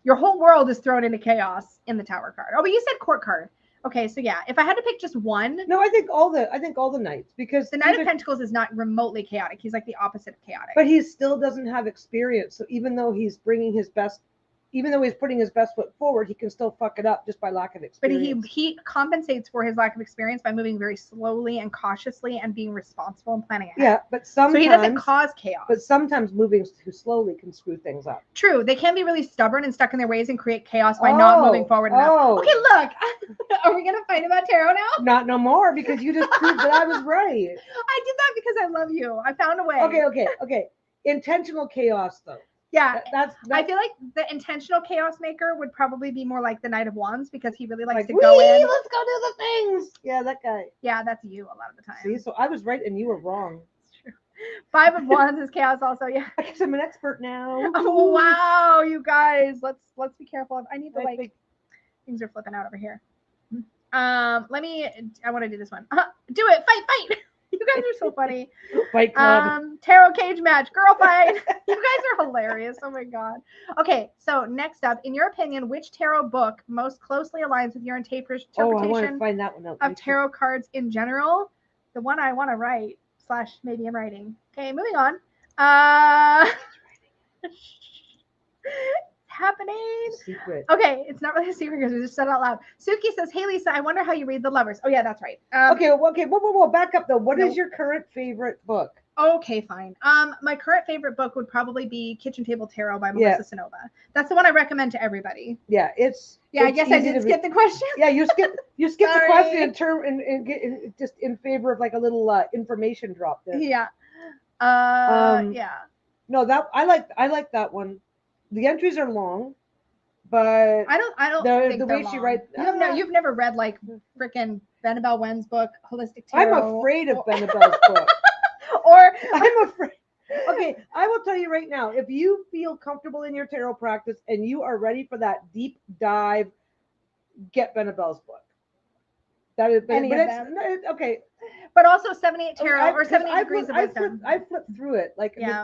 Your whole world is thrown into chaos in the Tower card. Oh, but you said court card. Okay, so yeah, if I had to pick just one. No, I think all the Knights, because the Knight of Pentacles is not remotely chaotic. He's like the opposite of chaotic. But he still doesn't have experience. So even though he's putting his best foot forward, he can still fuck it up just by lack of experience. But he compensates for his lack of experience by moving very slowly and cautiously and being responsible and planning ahead. Yeah, but sometimes so he doesn't cause chaos. But sometimes moving too slowly can screw things up. True, they can be really stubborn and stuck in their ways and create chaos by not moving forward enough. Okay, look, are we gonna fight about tarot now? Not no more, because you just proved that I was right. I did that because I love you. I found a way. Okay. Intentional chaos, though. Yeah, that's I feel like the intentional chaos maker would probably be more like the Knight of Wands, because he really likes to go in. Let's go do the things. Yeah, that guy. Yeah, that's you a lot of the time. See, so I was right and you were wrong. It's true. Five of Wands is chaos also. Yeah. I guess I'm an expert now. Oh wow, you guys, let's be careful. I need to things are flipping out over here. I want to do this one. Do it, fight. You guys are so funny. Fight club. Tarot cage match, girl fight. You guys are hilarious. Oh my god. Okay, so next up, in your opinion, which tarot book most closely aligns with your interpretation I want to find that one out. of tarot cards in general? The one I want to write / maybe I'm writing. Okay, moving on. Happening. Secret. Okay, it's not really a secret because we just said it out loud. Suki says, hey Lisa, I wonder how you read The Lovers. Oh yeah, that's right. Okay, whoa, back up though. What is your current favorite book? Okay, fine. My current favorite book would probably be Kitchen Table Tarot by Melissa Sonova. That's the one I recommend to everybody. Yeah, I guess I did skip the question. Yeah, you skip the question and just in favor of like a little information drop there. Yeah. Yeah. No, that I like that one. The entries are long, but I don't think the way long. she writes. You've never read like frickin' Benabel Wen's book, Holistic Tarot. I'm afraid of Benabel's book. Or I'm afraid. Okay, I will tell you right now, if you feel comfortable in your tarot practice and you are ready for that deep dive, get Benabel's book. That is okay. But also 78 Tarot or 78 Degrees of Wisdom. I flipped through it.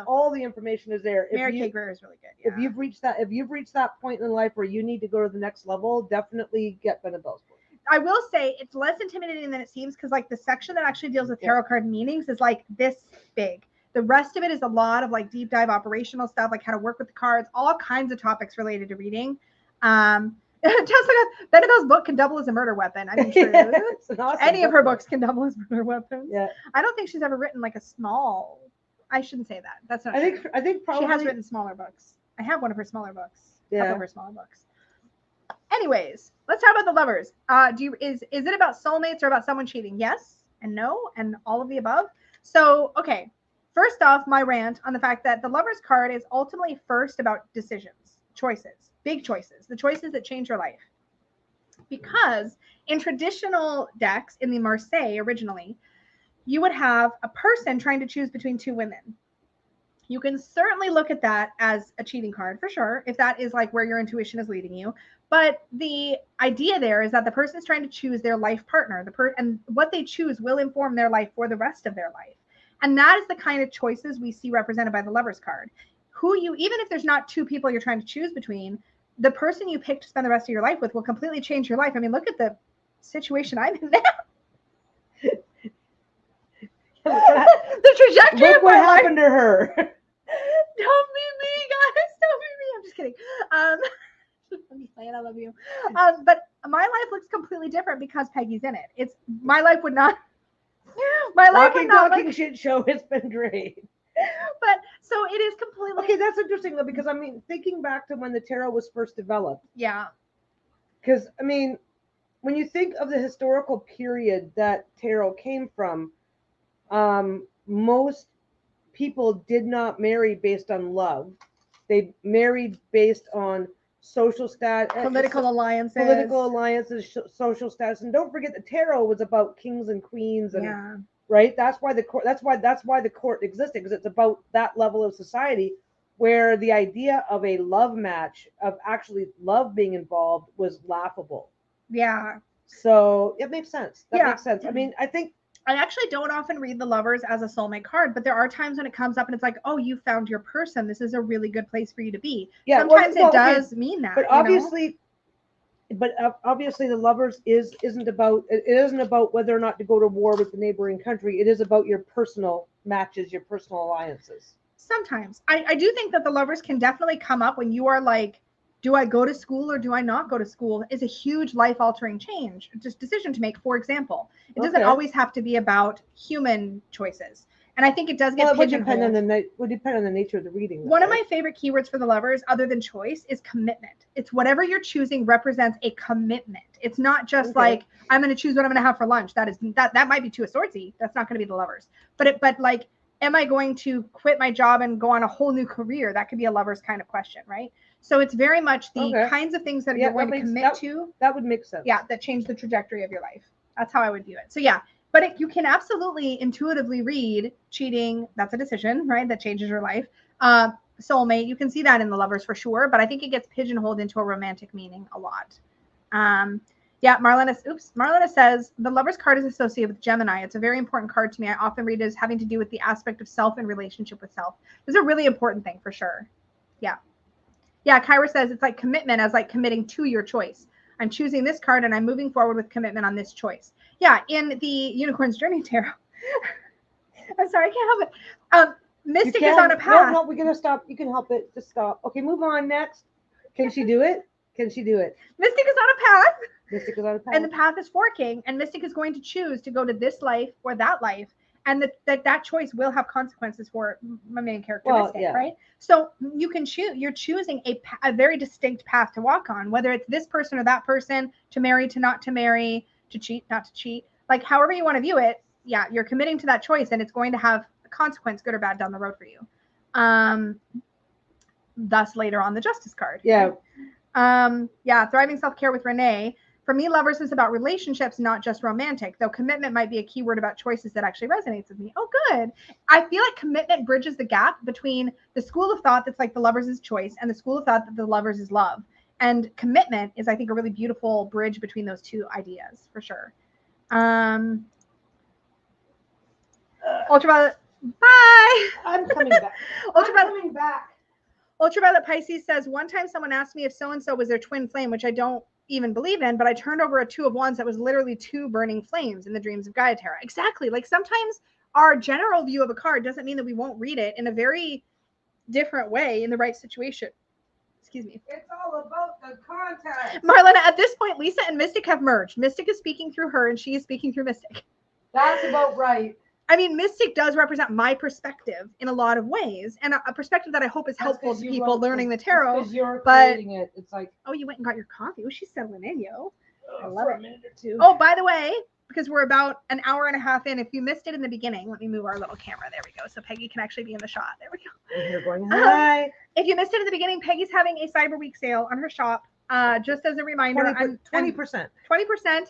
All the information is there. Mary Kay Greer is really good. Yeah. If you've reached that point in life where you need to go to the next level, definitely get Benabel's book. I will say it's less intimidating than it seems, because like the section that actually deals with tarot card meanings is like this big. The rest of it is a lot of like deep dive operational stuff, like how to work with the cards, all kinds of topics related to reading. Just like Benabel's book can double as a murder weapon. I mean, true. Awesome Any of her books can double as murder weapons. Yeah. I don't think she's ever written like a small. I shouldn't say that. That's not. I think probably she has written smaller books. I have one of her smaller books. Yeah. A couple of her smaller books. Anyways, let's talk about the lovers. Is it about soulmates or about someone cheating? Yes and no and all of the above. So, okay. First off, my rant on the fact that the lovers card is ultimately first about decisions, choices, big choices, the choices that change your life. Because in traditional decks in the Marseille originally, you would have a person trying to choose between two women. You can certainly look at that as a cheating card for sure, if that is like where your intuition is leading you. But the idea there is that the person is trying to choose their life partner, and what they choose will inform their life for the rest of their life. And that is the kind of choices we see represented by the lovers card. Even if there's not two people you're trying to choose between, the person you pick to spend the rest of your life with will completely change your life. I mean, look at the situation I'm in now. The trajectory Look of what my happened life. to her. Don't leave me, guys. Don't leave me. I'm just kidding. I'm just playing. I love you. But my life looks completely different because Peggy's in it. My life would not. My life would not. Talking shit show. It's been great. But so it is completely. Okay, that's interesting though, because I mean, thinking back to when the tarot was first developed. Yeah. Because I mean, when you think of the historical period that tarot came from, most people did not marry based on love. They married based on social status, Political alliances, social status. And don't forget the tarot was about kings and queens, and yeah. right. That's why the court existed, because it's about that level of society where the idea of a love match, of actually love being involved, was laughable. Yeah. So it makes sense. That Yeah. makes sense. I mean, I think I actually don't often read the lovers as a soulmate card, but there are times when it comes up and it's like, oh, you found your person. This is a really good place for you to be. Yeah, sometimes it does mean that. But obviously, obviously the lovers isn't about whether or not to go to war with the neighboring country. It is about your personal matches, your personal alliances. Sometimes. I do think that the lovers can definitely come up when you are like, do I go to school or do I not go to school? Is a huge life-altering change, just decision to make, for example. It doesn't always have to be about human choices. And I think it does get pigeonholed. It would depend on the nature of the reading. One of my favorite keywords for the lovers, other than choice, is commitment. It's whatever you're choosing represents a commitment. It's not just like, I'm going to choose what I'm going to have for lunch. That might be Two of Swordsy. That's not going to be the lovers. But like, am I going to quit my job and go on a whole new career? That could be a lover's kind of question, right? So it's very much the kinds of things that you're going to commit to. That would make sense. Yeah, that change the trajectory of your life. That's how I would view it. So yeah, but you can absolutely intuitively read cheating. That's a decision, right? That changes your life. Soulmate, you can see that in the lovers for sure, but I think it gets pigeonholed into a romantic meaning a lot. Yeah, Marlena says, the lovers card is associated with Gemini. It's a very important card to me. I often read it as having to do with the aspect of self and relationship with self. It's a really important thing for sure. Yeah. Yeah, Kyra says it's like commitment as like committing to your choice. I'm choosing this card and I'm moving forward with commitment on this choice. Yeah, in the Unicorn's Journey Tarot. I'm sorry, I can't help it. Mystic is on a path. No, we're going to stop. You can help it. Just stop. Okay, move on next. Can she do it? Can she do it? Mystic is on a path. Mystic is on a path. And the path is forking, and Mystic is going to choose to go to this life or that life. And that choice will have consequences for my main character, Mystic, right? So you can choose. You're choosing a very distinct path to walk on, whether it's this person or that person, to marry, to not to marry, to cheat, not to cheat. Like however you want to view it, yeah, you're committing to that choice, and it's going to have a consequence, good or bad, down the road for you. Thus, later on, the Justice card. Yeah. Right? Yeah, Thriving Self-Care with Renee. For me, lovers is about relationships, not just romantic, though commitment might be a key word about choices that actually resonates with me. Oh, good. I feel like commitment bridges the gap between the school of thought that's like the lovers is choice and the school of thought that the lovers is love. And commitment is, I think, a really beautiful bridge between those two ideas, for sure. Ultraviolet, bye. I'm coming back. Ultraviolet Pisces says, one time someone asked me if so-and-so was their twin flame, which I don't even believe in, but I turned over a Two of Wands that was literally two burning flames in the Dreams of Gaia Tarot. Exactly. Like sometimes our general view of a card doesn't mean that we won't read it in a very different way in the right situation. Excuse me. It's all about the context. Marlena, at this point, Lisa and Mystic have merged. Mystic is speaking through her and she is speaking through Mystic. That's about right. I mean, mystic does represent my perspective in a lot of ways, and a perspective that I hope is helpful to people learning the tarot. Because you're but creating it. It's like, oh, you went and got your coffee. Oh, she's settling in, yo. I love for it. a minute or two. Oh, by the way, because we're about an hour and a half in, if you missed it in the beginning, let me move our little camera. There we go. So Peggy can actually be in the shot. There we go. And you're going, hi. If you missed it at the beginning, Peggy's having a Cyber Week sale on her shop. Just as a reminder, 20%. 20%.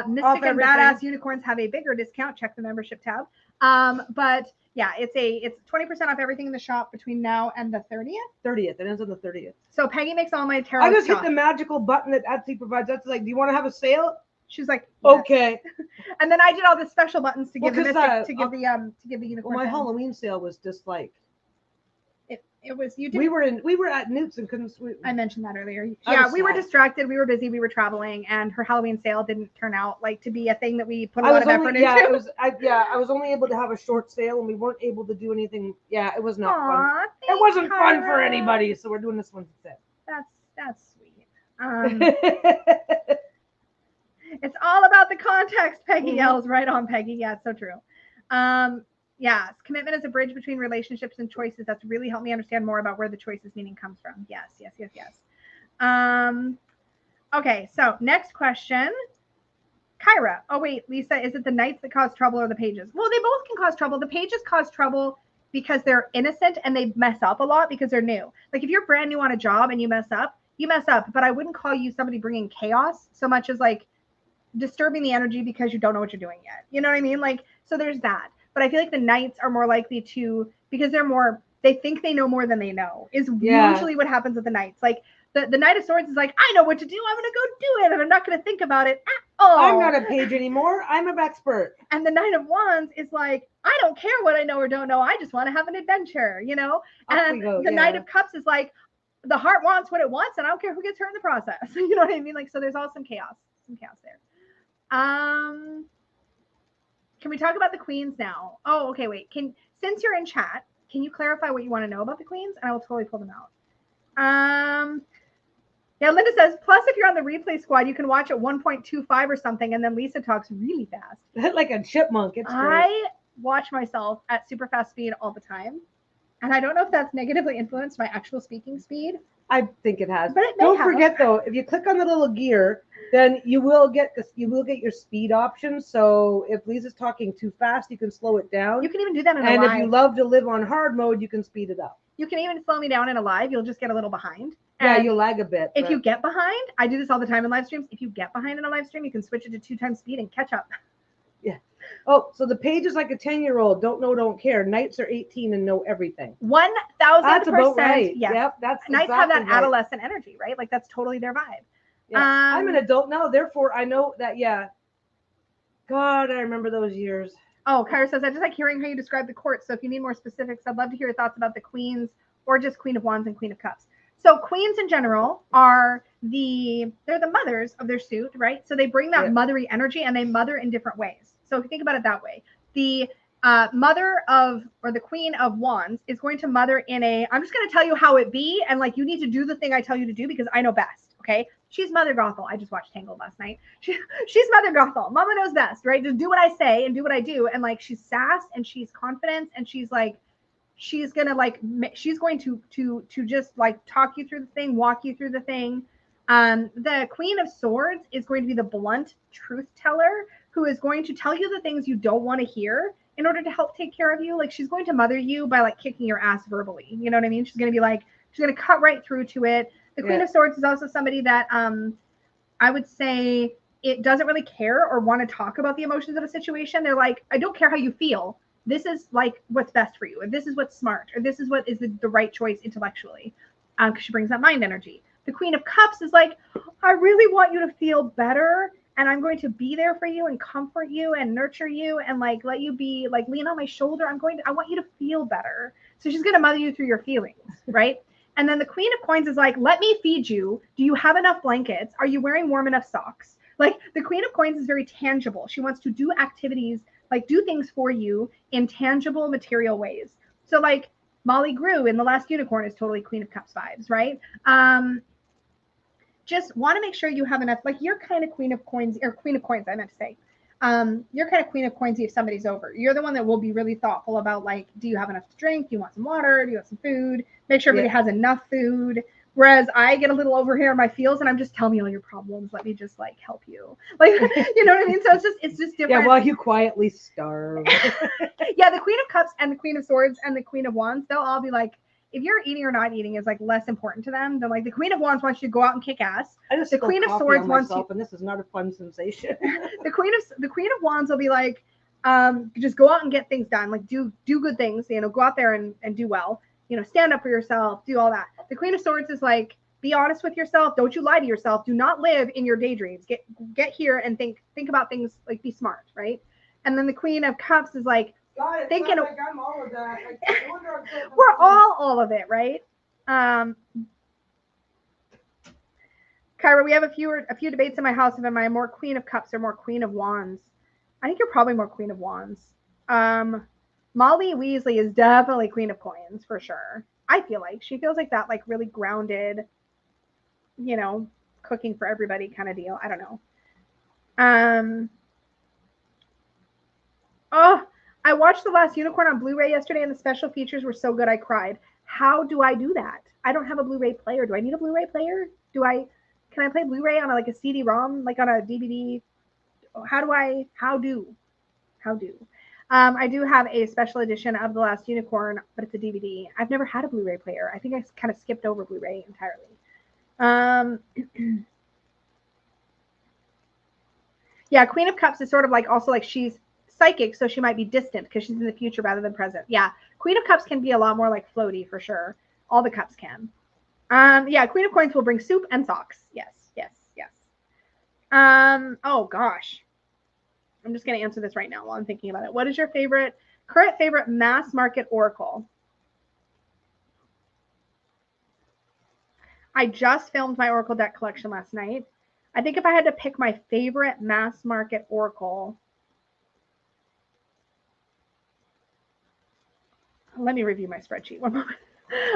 Mystic and Badass Unicorns have a bigger discount. Check the membership tab. But yeah, it's 20% off everything in the shop between now and the 30th. 30th. It ends on the 30th. So Peggy makes all my tarot. I just hit the magical button that Etsy provides. That's like, do you want to have a sale? She's like, yes. Okay. And then I did all the special buttons to give the Mystic, to give the unicorn. Well, my Halloween sale was just like. It was you did. We were at Newt's and couldn't. I mentioned that earlier. Yeah, we were distracted. We were busy. We were traveling, and her Halloween sale didn't turn out like to be a thing that we put a lot of effort into. I was only able to have a short sale, and we weren't able to do anything. Yeah, it was not fun. It wasn't fun for anybody, so we're doing this one instead. That's sweet. It's all about the context. Peggy yells right on, Peggy. Yeah, it's so true. Yeah, commitment is a bridge between relationships and choices. That's really helped me understand more about where the choices meaning comes from. Yes. Okay, so next question. Kyra. Oh, wait, Lisa, is it the knights that cause trouble or the pages? Well, they both can cause trouble. The pages cause trouble because they're innocent and they mess up a lot because they're new. Like if you're brand new on a job and you mess up, but I wouldn't call you somebody bringing chaos so much as like disturbing the energy because you don't know what you're doing yet. You know what I mean? Like, so there's that. But I feel like the knights are more likely to, because they think they know more than they know, is usually what happens with the knights. Like the Knight of Swords is like, I know what to do. I'm going to go do it. And I'm not going to think about it at all. I'm not a page anymore. I'm an expert. And the Knight of Wands is like, I don't care what I know or don't know. I just want to have an adventure, you know? And the Knight of Cups is like, the heart wants what it wants, and I don't care who gets hurt in the process. You know what I mean? Like, so there's all some chaos there. Can we talk about the queens now? Oh, okay, wait. Since you're in chat, can you clarify what you want to know about the queens? And I will totally pull them out. Yeah, Linda says, plus if you're on the replay squad, you can watch at 1.25 or something, and then Lisa talks really fast. Like a chipmunk. It's great. I watch myself at super fast speed all the time. And I don't know if that's negatively influenced my actual speaking speed. I think it has. But it don't forget though, if you click on the little gear, then you will get your speed options. So if Lisa's talking too fast, you can slow it down. You can even do that in a live. And if you love to live on hard mode, you can speed it up. You can even slow me down in a live. You'll just get a little behind. Yeah, you'll lag a bit. If you get behind, I do this all the time in live streams. If you get behind in a live stream, you can switch it to 2 times speed and catch up. Yeah. Oh, so the page is like a 10-year-old. Don't know, don't care. Knights are 18 and know everything. 1,000%. That's about right. Yes. Yep, that's Knights have that adolescent energy, right? Like that's totally their vibe. Yeah. I'm an adult now, therefore I know that. Yeah. God, I remember those years. Oh, Kyra says, I just like hearing how you describe the court. So if you need more specifics, I'd love to hear your thoughts about the queens or just Queen of Wands and Queen of Cups. So queens in general they're the mothers of their suit, right? So they bring that mothery energy and they mother in different ways. So if you think about it that way, the the Queen of Wands is going to mother in I'm just going to tell you how it be. And like, you need to do the thing I tell you to do because I know best. Okay. She's Mother Gothel. I just watched Tangled last night. She's Mother Gothel. Mama knows best, right? Just do what I say and do what I do. And like, she's sass and she's confidence and she's like, she's going to just like talk you through the thing, walk you through the thing. The Queen of Swords is going to be the blunt truth teller who is going to tell you the things you don't want to hear in order to help take care of you. Like she's going to mother you by like kicking your ass verbally. You know what I mean? She's going to be like, she's going to cut right through to it. The Queen of Swords is also somebody that I would say it doesn't really care or want to talk about the emotions of a situation. They're like, I don't care how you feel. This is like what's best for you, or this is what's smart, or this is what is the right choice intellectually, because she brings that mind energy. The Queen of Cups is like, I really want you to feel better, and I'm going to be there for you and comfort you and nurture you and like let you be like lean on my shoulder. I want you to feel better. So she's going to mother you through your feelings, right? And then the Queen of Coins is like, let me feed you. Do you have enough blankets? Are you wearing warm enough socks? Like the Queen of Coins is very tangible. She wants to do activities, like do things for you in tangible material ways. So like Molly Grew in The Last Unicorn is totally Queen of Cups vibes, right? Just want to make sure you have enough, like you're kind of Queen of Coins, or Queen of Coins, I meant to say. you're kind of queen of coins if somebody's over. You're the one that will be really thoughtful about, like, do you have enough to drink? Do you want some water? Do you want some food? Make sure everybody has enough food. Whereas I get a little over here in my feels and I'm just, tell me all your problems. Let me just like help you. Like, you know what I mean? So it's just different. Yeah, while you quietly starve. Yeah, the Queen of Cups and the Queen of Swords and the Queen of Wands, they'll all be like, if you're eating or not eating is like less important to them. They're like, the Queen of Wands wants you to go out and kick ass. The Queen of Swords wants you, and this is not a fun sensation. the Queen of Wands will be like, just go out and get things done. Like do good things, you know, go out there and do well. You know, stand up for yourself, do all that. The Queen of Swords is like, be honest with yourself. Don't you lie to yourself. Do not live in your daydreams. Get here and think about things, like be smart, right? And then the Queen of Cups is like, God, thinking like I'm all of that. we're all of it, right? Kyra, we have a few debates in my house of am I more Queen of Cups or more Queen of Wands? I think you're probably more Queen of Wands. Molly Weasley is definitely Queen of Coins for sure. I feel like she feels like that, like really grounded, you know, cooking for everybody kind of deal. I don't know. Oh, I watched The Last Unicorn on Blu-ray yesterday and the special features were so good I cried. How do I do that? I don't have a Blu-ray player. Do I need a Bluray player? Can I play Blu-ray on like a CD-ROM, like on a DVD? How do? I do have a special edition of The Last Unicorn, but it's a DVD. I've never had a Blu-ray player. I think I kind of skipped over Blu-ray entirely. Yeah, Queen of Cups is sort of like also like she's psychic, so she might be distant because she's in the future rather than present. Yeah, Queen of Cups can be a lot more like floaty for sure. All the cups can. Yeah, Queen of Coins will bring soup and socks. Yes. Oh gosh. I'm just going to answer this right now while I'm thinking about it. What is your current favorite mass market oracle? I just filmed my oracle deck collection last night. I think if I had to pick my favorite mass market oracle, let me review my spreadsheet one moment.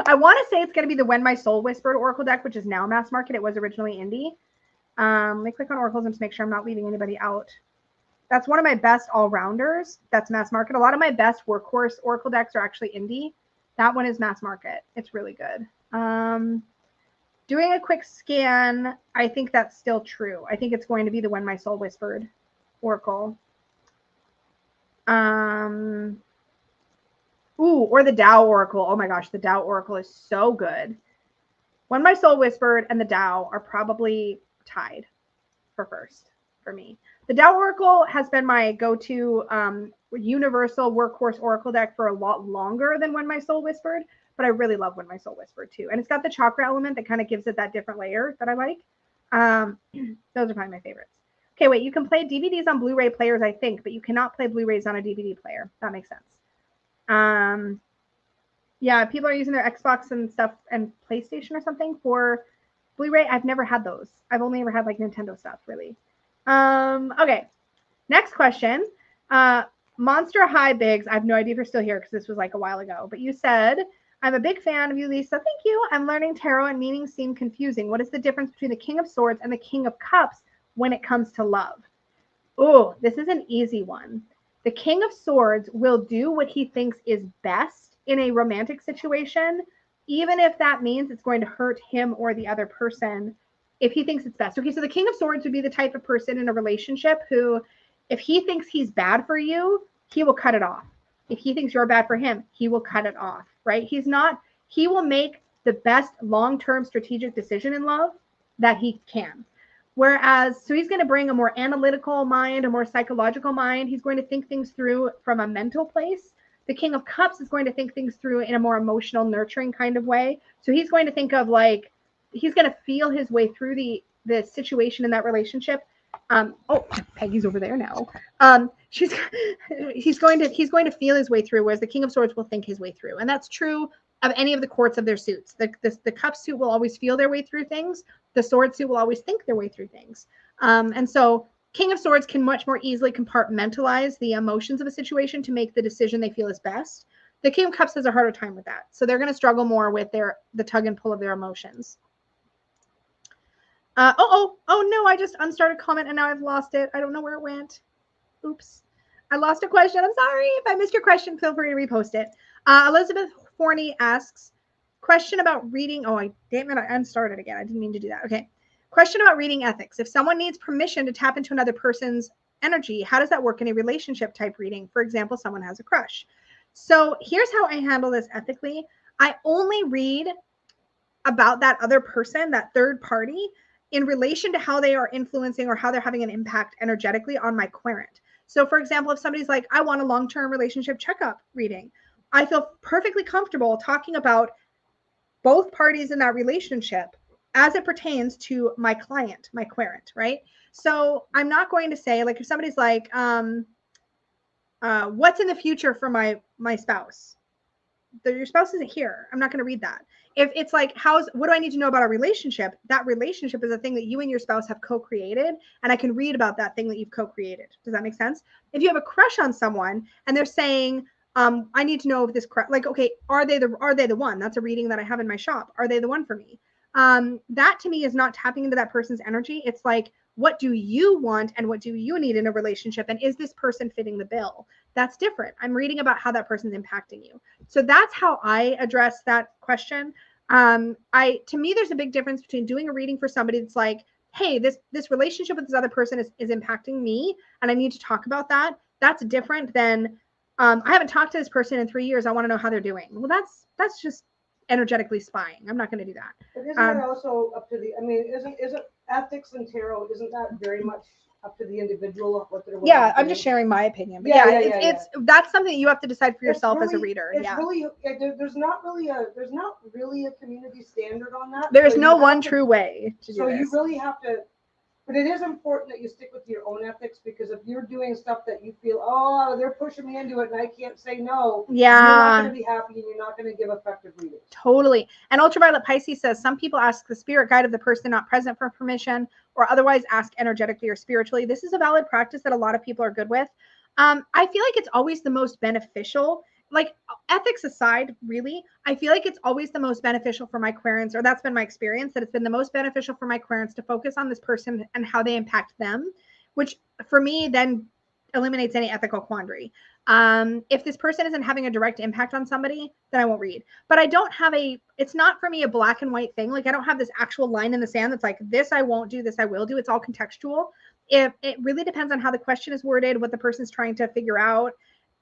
I want to say it's going to be the When My Soul Whispered oracle deck, which is now mass market. It was originally indie. Let me click on oracles and to make sure I'm not leaving anybody out. That's one of my best all-rounders. That's mass market. A lot of my best workhorse oracle decks are actually indie. That one is mass market. It's really good. Doing a quick scan, I think that's still true. I think it's going to be the When My Soul Whispered oracle. Ooh, or the Tao oracle. Oh my gosh, the Tao oracle is so good. When My Soul Whispered and the Tao are probably tied for first for me. The Tao oracle has been my go-to universal workhorse oracle deck for a lot longer than When My Soul Whispered, but I really love When My Soul Whispered too. And it's got the chakra element that kind of gives it that different layer that I like. Those are probably my favorites. Okay, wait, you can play DVDs on Blu-ray players, I think, but you cannot play Blu-rays on a DVD player. That makes sense. Yeah, people are using their Xbox and stuff and PlayStation or something for Blu-ray. I've never had those. I've only ever had like Nintendo stuff, really. Okay, next question. Monster High Biggs. I have no idea if you're still here because this was like a while ago, but you said, I'm a big fan of you, Lisa. Thank you. I'm learning tarot and meanings seem confusing. What is the difference between the King of Swords and the King of Cups when it comes to love? Oh, this is an easy one. The King of Swords will do what he thinks is best in a romantic situation, even if that means it's going to hurt him or the other person if he thinks it's best. Okay, so the King of Swords would be the type of person in a relationship who, if he thinks he's bad for you, he will cut it off. If he thinks you're bad for him, he will cut it off, right? He will make the best long-term strategic decision in love that he can. Whereas, so he's going to bring a more analytical mind, a more psychological mind. He's going to think things through from a mental place. The King of Cups is going to think things through in a more emotional, nurturing kind of way. So he's going to think of like, he's going to feel his way through the situation in that relationship. Oh, Peggy's over there now. He's going to feel his way through, whereas the King of Swords will think his way through. And that's true of any of the courts of their suits. The Cup suit will always feel their way through things. The Sword suit will always think their way through things. And so King of Swords can much more easily compartmentalize the emotions of a situation to make the decision they feel is best. The King of Cups has a harder time with that. So they're going to struggle more with the tug and pull of their emotions. Oh no, I just unstarted comment and now I've lost it. I don't know where it went. Oops. I lost a question. I'm sorry. If I missed your question, feel free to repost it. Elizabeth Forney asks, question about reading. Oh, damn it. I unstarted again. I didn't mean to do that. Okay. Question about reading ethics. If someone needs permission to tap into another person's energy, how does that work in a relationship type reading? For example, someone has a crush. So here's how I handle this ethically. I only read about that other person, that third party, in relation to how they are influencing or how they're having an impact energetically on my querent. So, for example, if somebody's like, I want a long-term relationship checkup reading, I feel perfectly comfortable talking about both parties in that relationship as it pertains to my client, my querent, right? So I'm not going to say, like, if somebody's like, what's in the future for my spouse? Your spouse isn't here. I'm not going to read that. If it's like, what do I need to know about our relationship? That relationship is a thing that you and your spouse have co-created, and I can read about that thing that you've co-created. Does that make sense? If you have a crush on someone and they're saying, I need to know if this like, okay, are they the one? That's a reading that I have in my shop. Are they the one for me? That to me is not tapping into that person's energy. It's like, what do you want and what do you need in a relationship? And is this person fitting the bill? That's different. I'm reading about how that person's impacting you. So that's how I address that question. To me, there's a big difference between doing a reading for somebody that's like, hey, this relationship with this other person is impacting me, and I need to talk about that. That's different than I haven't talked to this person in 3 years. I want to know how they're doing. Well, that's just energetically spying. I'm not going to do that. But isn't that also up to the? I mean, isn't ethics and tarot? Isn't that very much up to the individual of what they're? Yeah, I'm just sharing my opinion. But it's that's something that you have to decide for yourself as a reader. It's really there's not really a community standard on that. There's no one true way to do this. So you really have to. But it is important that you stick with your own ethics, because if you're doing stuff that you feel, oh, they're pushing me into it and I can't say no, you're not going to be happy and you're not going to give effective readings. Totally. And Ultraviolet Pisces says, some people ask the spirit guide of the person not present for permission, or otherwise ask energetically or spiritually. This is a valid practice that a lot of people are good with. I feel like it's always the most beneficial. Like, ethics aside, really, I feel like it's always the most beneficial for my querents, or that's been my experience, that it's been the most beneficial for my querents to focus on this person and how they impact them, which for me then eliminates any ethical quandary. If this person isn't having a direct impact on somebody, then I won't read. But I don't have it's not for me a black and white thing. Like, I don't have this actual line in the sand that's like, this I won't do, this I will do. It's all contextual. It really depends on how the question is worded, what the person's trying to figure out.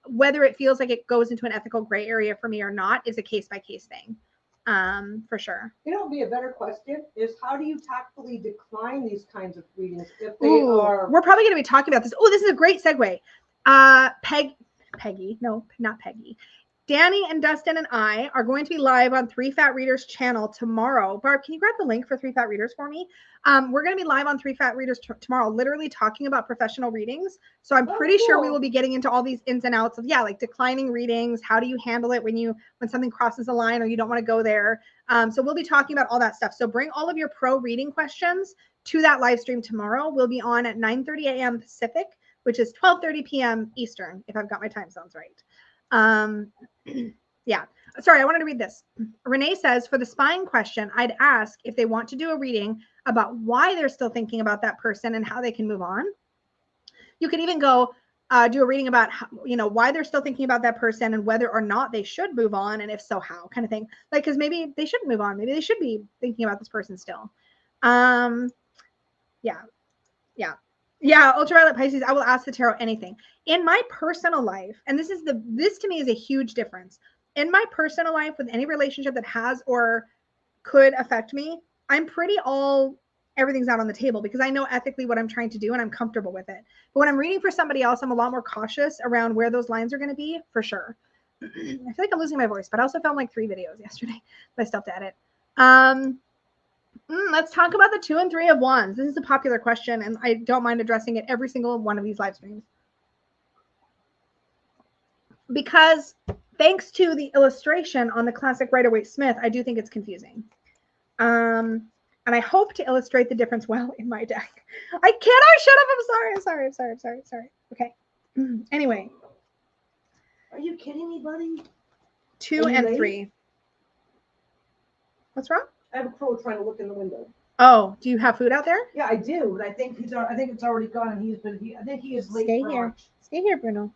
Whether it feels like it goes into an ethical gray area for me or not is a case-by-case thing, for sure. You know, what would be a better question is, how do you tactfully decline these kinds of readings if they are? We're probably going to be talking about this. Oh, this is a great segue. Peggy, no, not Peggy. Danny and Dustin and I are going to be live on 3 Fat Readers channel tomorrow. Barb, can you grab the link for 3 Fat Readers for me? We're going to be live on 3 Fat Readers tomorrow, literally talking about professional readings. So I'm pretty sure we will be getting into all these ins and outs of, like declining readings. How do you handle it when something crosses a line or you don't want to go there? So we'll be talking about all that stuff. So bring all of your pro reading questions to that live stream tomorrow. We'll be on at 9:30 a.m. Pacific, which is 12:30 p.m. Eastern, if I've got my time zones right. Sorry, I wanted to read this. Renee says, for the spying question, I'd ask if they want to do a reading about why they're still thinking about that person and how they can move on. You could even go do a reading about how, why they're still thinking about that person and whether or not they should move on, and if so, how, kind of thing. Like, because maybe they shouldn't move on. Maybe they should be thinking about this person still. Ultraviolet Pisces, I will ask the tarot anything. In my personal life, and this to me is a huge difference. In my personal life, with any relationship that has or could affect me, I'm pretty everything's out on the table, because I know ethically what I'm trying to do and I'm comfortable with it. But when I'm reading for somebody else, I'm a lot more cautious around where those lines are going to be, for sure. I feel like I'm losing my voice, but I also filmed like 3 videos yesterday that I still have to edit. Let's talk about the 2 and 3 of Wands. This is a popular question, and I don't mind addressing it every single one of these live streams, because thanks to the illustration on the classic Rider-Waite-Smith, I do think it's confusing. And I hope to illustrate the difference well in my deck. Shut up. I'm sorry. Okay. Anyway. Are you kidding me, buddy? 2 and 3. What's wrong? I have a crow trying to look in the window. Oh, do you have food out there? Yeah, I do, but I think it's already gone, and I think he is late Stay for here. lunch. Stay here, Bruno.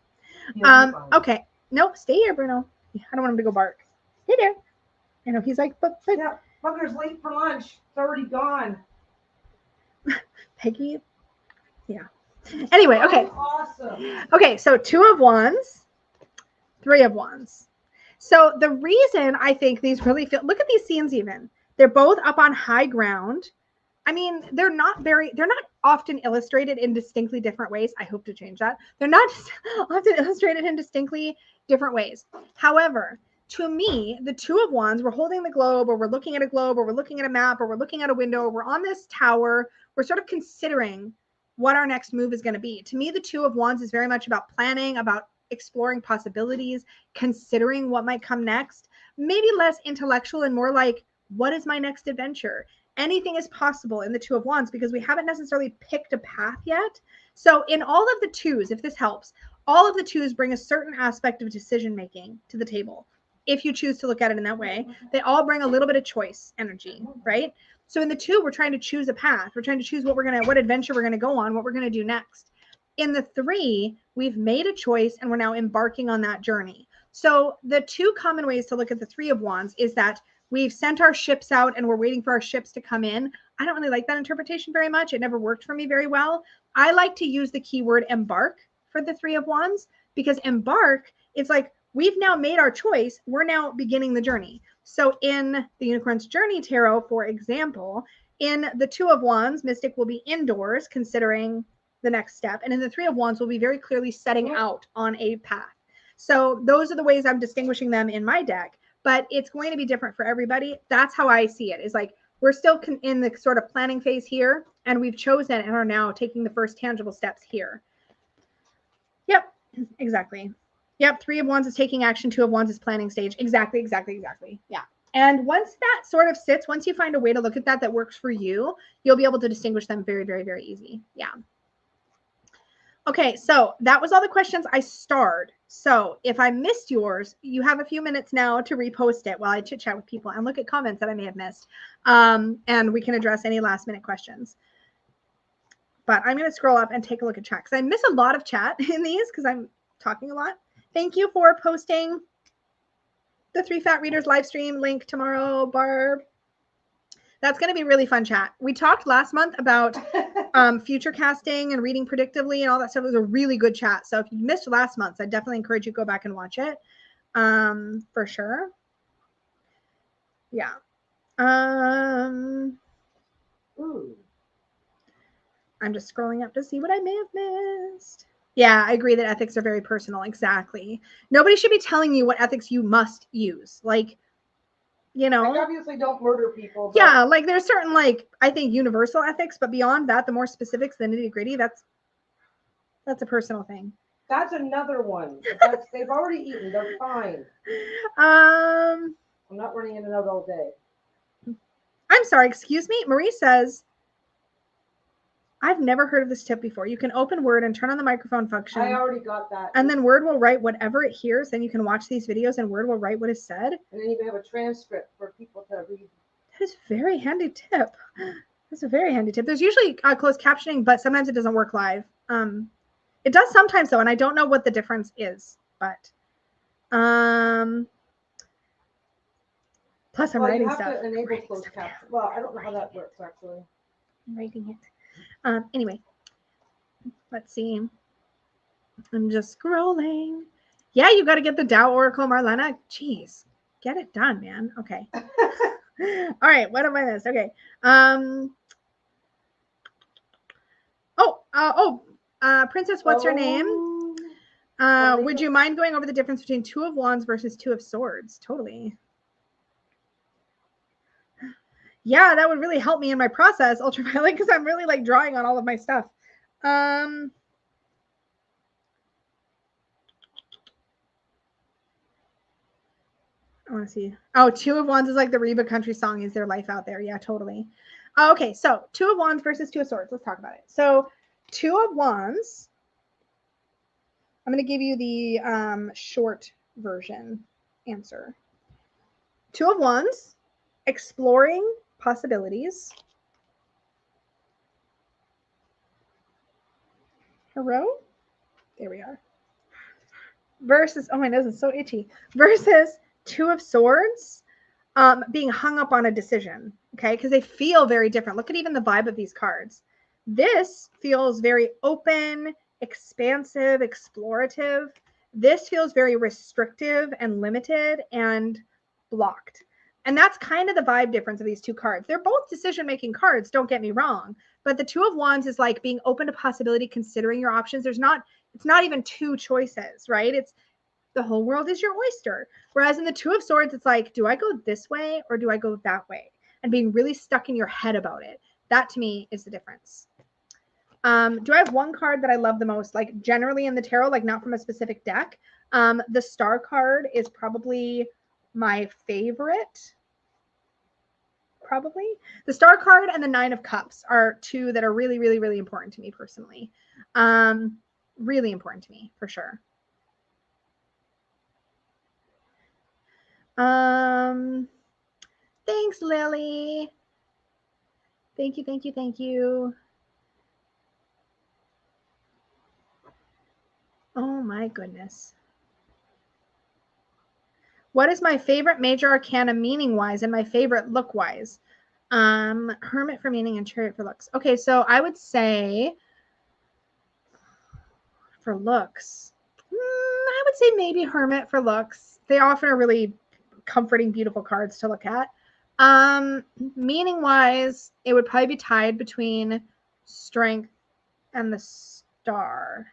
Yeah, Okay. Nope, stay here, Bruno. I don't want him to go bark. Stay there. I know he's like, but yeah, Bugger's late for lunch. It's already gone. Peggy. Yeah. Anyway, okay. Awesome. Okay, so 2 of Wands, 3 of Wands. So the reason I think these really feel, look at these scenes even. They're both up on high ground. I mean, they're not often illustrated in distinctly different ways. I hope to change that. They're not often illustrated in distinctly different ways. However, to me, the 2 of Wands, we're holding the globe, or we're looking at a globe, or we're looking at a map, or we're looking at a window, or we're on this tower. We're sort of considering what our next move is going to be. To me, the 2 of Wands is very much about planning, about exploring possibilities, considering what might come next. Maybe less intellectual and more like, what is my next adventure? Anything is possible in the 2 of Wands because we haven't necessarily picked a path yet. So in all of the 2s, if this helps, all of the 2s bring a certain aspect of decision making to the table. If you choose to look at it in that way, they all bring a little bit of choice energy, right? So in the 2, we're trying to choose a path. We're trying to choose what adventure we're going to go on, what we're going to do next. In the 3, we've made a choice and we're now embarking on that journey. So the 2 common ways to look at the 3 of Wands is that we've sent our ships out and we're waiting for our ships to come in. I don't really like that interpretation very much. It never worked for me very well. I like to use the keyword embark for the 3 of Wands because embark, it's like we've now made our choice. We're now beginning the journey. So in the Unicorn's Journey Tarot, for example, in the 2 of Wands, Mystic will be indoors considering the next step. And in the 3 of Wands, we'll be very clearly setting out on a path. So those are the ways I'm distinguishing them in my deck. But it's going to be different for everybody. That's how I see it. Is like we're still in the sort of planning phase here, and we've chosen and are now taking the first tangible steps here. Yep, exactly. Yep, 3 of Wands is taking action. 2 of Wands is planning stage. Exactly. Yeah. And once that sort of sits, once you find a way to look at that works for you, you'll be able to distinguish them very, very, very easy. Yeah. Okay, so that was all the questions I starred. So if I missed yours, you have a few minutes now to repost it while I chit chat with people and look at comments that I may have missed. And we can address any last minute questions. But I'm going to scroll up and take a look at chat because I miss a lot of chat in these because I'm talking a lot. Thank you for posting the 3 Fat Readers live stream link tomorrow, Barb. That's going to be really fun chat. We talked last month about future casting and reading predictively and all that stuff. It was a really good chat. So if you missed last month's, I definitely encourage you to go back and watch it for sure. Yeah. Ooh. I'm just scrolling up to see what I may have missed. Yeah, I agree that ethics are very personal. Exactly. Nobody should be telling you what ethics you must use. Like, you know, like obviously don't murder people. Yeah, like there's certain, like, I think universal ethics, but beyond that, the more specifics, the nitty gritty, that's a personal thing. That's another one. They've already eaten. They're fine. I'm not running in and out all day. I'm sorry, excuse me. Marie says, I've never heard of this tip before. You can open Word and turn on the microphone function. I already got that. And then Word will write whatever it hears. Then you can watch these videos and Word will write what is said. And then you can have a transcript for people to read. That is a very handy tip. That's a very handy tip. There's usually closed captioning, but sometimes it doesn't work live. It does sometimes though, and I don't know what the difference is, but plus I'm writing stuff. You have to enable closed captioning. Well, I don't know how that works actually. I'm writing it. Anyway, let's see. I'm just scrolling. Yeah, you got to get the Tao Oracle, Marlena. Jeez, get it done, man. Okay. All right. What have I missed? Okay. Princess, what's your name? Would you mind going over the difference between 2 of Wands versus 2 of Swords? Totally. Yeah, that would really help me in my process, Ultraviolet, because I'm really like drawing on all of my stuff. I want to see. Oh, 2 of Wands is like the Reba country song. Is there life out there? Yeah, totally. Okay, so 2 of Wands versus 2 of Swords. Let's talk about it. So 2 of Wands, I'm going to give you the short version answer. 2 of Wands, exploring possibilities, Hero? There we are. Versus, oh, my nose is so itchy. Versus Two of Swords, being hung up on a decision, okay? Because they feel very different. Look at even the vibe of these cards. This feels very open, expansive, explorative. This feels very restrictive and limited and blocked. And that's kind of the vibe difference of these two cards. They're both decision-making cards, don't get me wrong. But the Two of Wands is like being open to possibility, considering your options. It's not even two choices, right? It's the whole world is your oyster. Whereas in the Two of Swords, it's like, do I go this way or do I go that way? And being really stuck in your head about it. That to me is the difference. Do I have one card that I love the most? Like generally in the tarot, like not from a specific deck. The Star card is probably my favorite. Probably. The Star card and the Nine of Cups are two that are really, really, really important to me personally. Really important to me for sure. Thanks, Lily. Thank you, thank you, thank you. Oh my goodness. What is my favorite major arcana meaning-wise and my favorite look-wise? Hermit for meaning and Chariot for looks. Okay, so I would say for looks, I would say maybe Hermit for looks. They often are really comforting, beautiful cards to look at. Meaning-wise, it would probably be tied between Strength and the Star.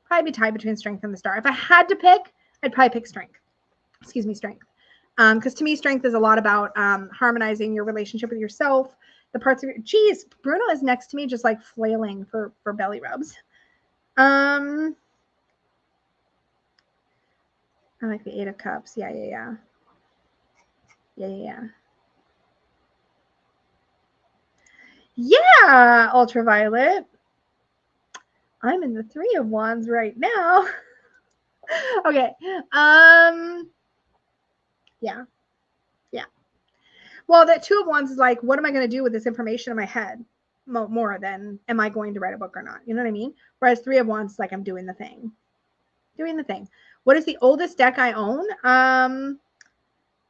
Probably be tied between Strength and the Star. If I had to pick, I'd probably pick Strength. Excuse me, Strength. Because to me, Strength is a lot about harmonizing your relationship with yourself, the parts of your... Geez, Bruno is next to me just like flailing for belly rubs. I like the Eight of Cups. Yeah. Yeah, Ultraviolet. I'm in the Three of Wands right now. Okay. Yeah. Well, that Two of Wands is like, what am I going to do with this information in my head? More than, am I going to write a book or not? You know what I mean? Whereas Three of Wands is like, I'm doing the thing. What is the oldest deck I own?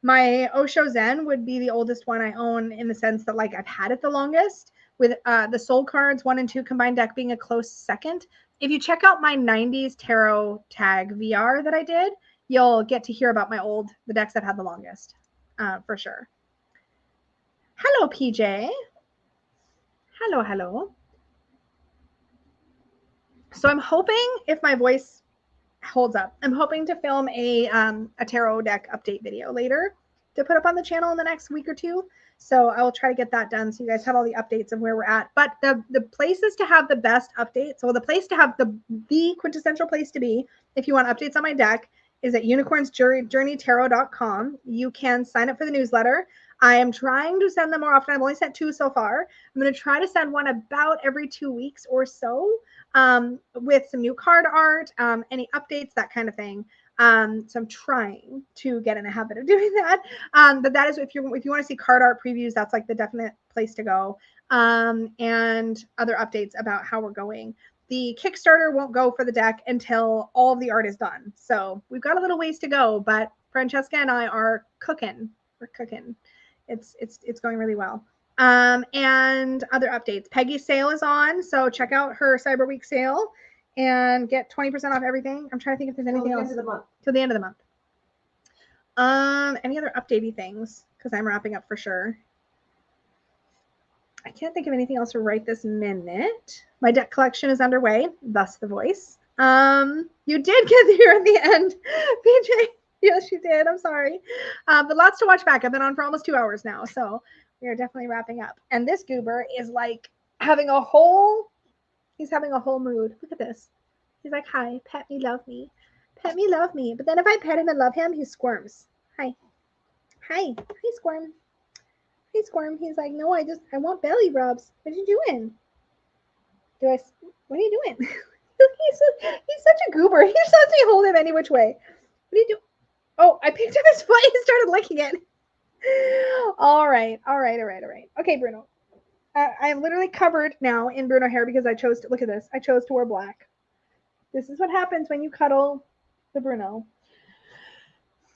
My Osho Zen would be the oldest one I own in the sense that like I've had it the longest, with the Soul Cards 1 and 2 combined deck being a close second. If you check out my 90s tarot tag VR that I did, you'll get to hear about the decks I've had the longest, for sure. Hello, PJ. Hello. So I'm hoping, if my voice holds up, I'm hoping to film a tarot deck update video later to put up on the channel in the next week or two. So I will try to get that done so you guys have all the updates of where we're at. But the places to have the best updates, so the place to have the quintessential place to be if you want updates on my deck is at unicornsjourneytarot.com. You can sign up for the newsletter. I am trying to send them more often. I've only sent 2 so far. I'm going to try to send one about every 2 weeks or so, with some new card art, any updates, that kind of thing. So I'm trying to get in a habit of doing that. But that is, if you want to see card art previews, that's like the definite place to go. And other updates about how we're going. The Kickstarter won't go for the deck until all of the art is done. So we've got a little ways to go, but Francesca and I are cooking. We're cooking. It's going really well. And other updates. Peggy's sale is on, so check out her Cyber Week sale and get 20% off everything. I'm trying to think if there's anything else. Till the end of the month. Any other updatey things? Because I'm wrapping up for sure. I can't think of anything else right this minute. My deck collection is underway, thus the voice. You did get here in the end, PJ. Yes, you did. I'm sorry. But lots to watch back. I've been on for almost 2 hours now, so we are definitely wrapping up. And this goober is like having a whole mood. Look at this. He's like, hi, pet me, love me. Pet me, love me. But then if I pet him and love him, he squirms. Hi, Squirm. Hey, Squirm. He's like, no, I want belly rubs. What are you doing? What are you doing? He's such a goober. He just lets me hold him any which way. What are you doing? Oh, I picked up his foot and started licking it. All right. Okay, Bruno. I'm literally covered now in Bruno hair because I chose to, look at this, I chose to wear black. This is what happens when you cuddle the Bruno.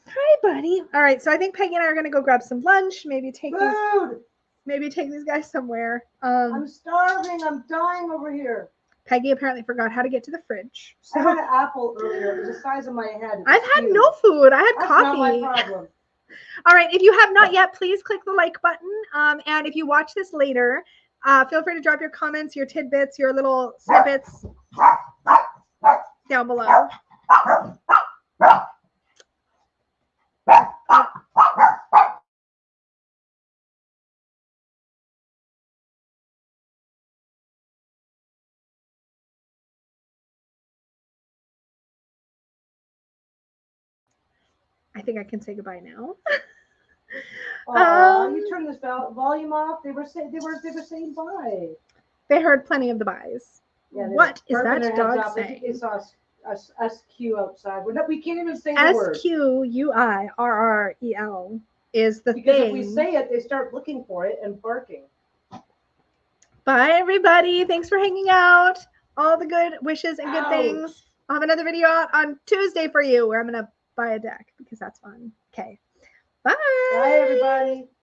Hi, buddy. All right, so I think Peggy and I are going to go grab some lunch, maybe take these guys somewhere. I'm starving. I'm dying over here. Peggy apparently forgot how to get to the fridge. So I had an apple earlier. It was the size of my head. I've had no food. I had coffee. That's not my problem. All right, if you have not yet, please click the like button. And if you watch this later, feel free to drop your comments, your tidbits, your little snippets down below. I think I can say goodbye now. You turn this volume off. They were saying bye. They heard plenty of the buys. Yeah, what is that dog saying? They saw SQ outside. We can't even say the word. SQUIRREL is the because thing. If we say it, they start looking for it and barking. Bye, everybody. Thanks for hanging out. All the good wishes and good things. I'll have another video out on Tuesday for you where I'm going to buy a deck because that's fun. Okay. Bye. Bye, everybody.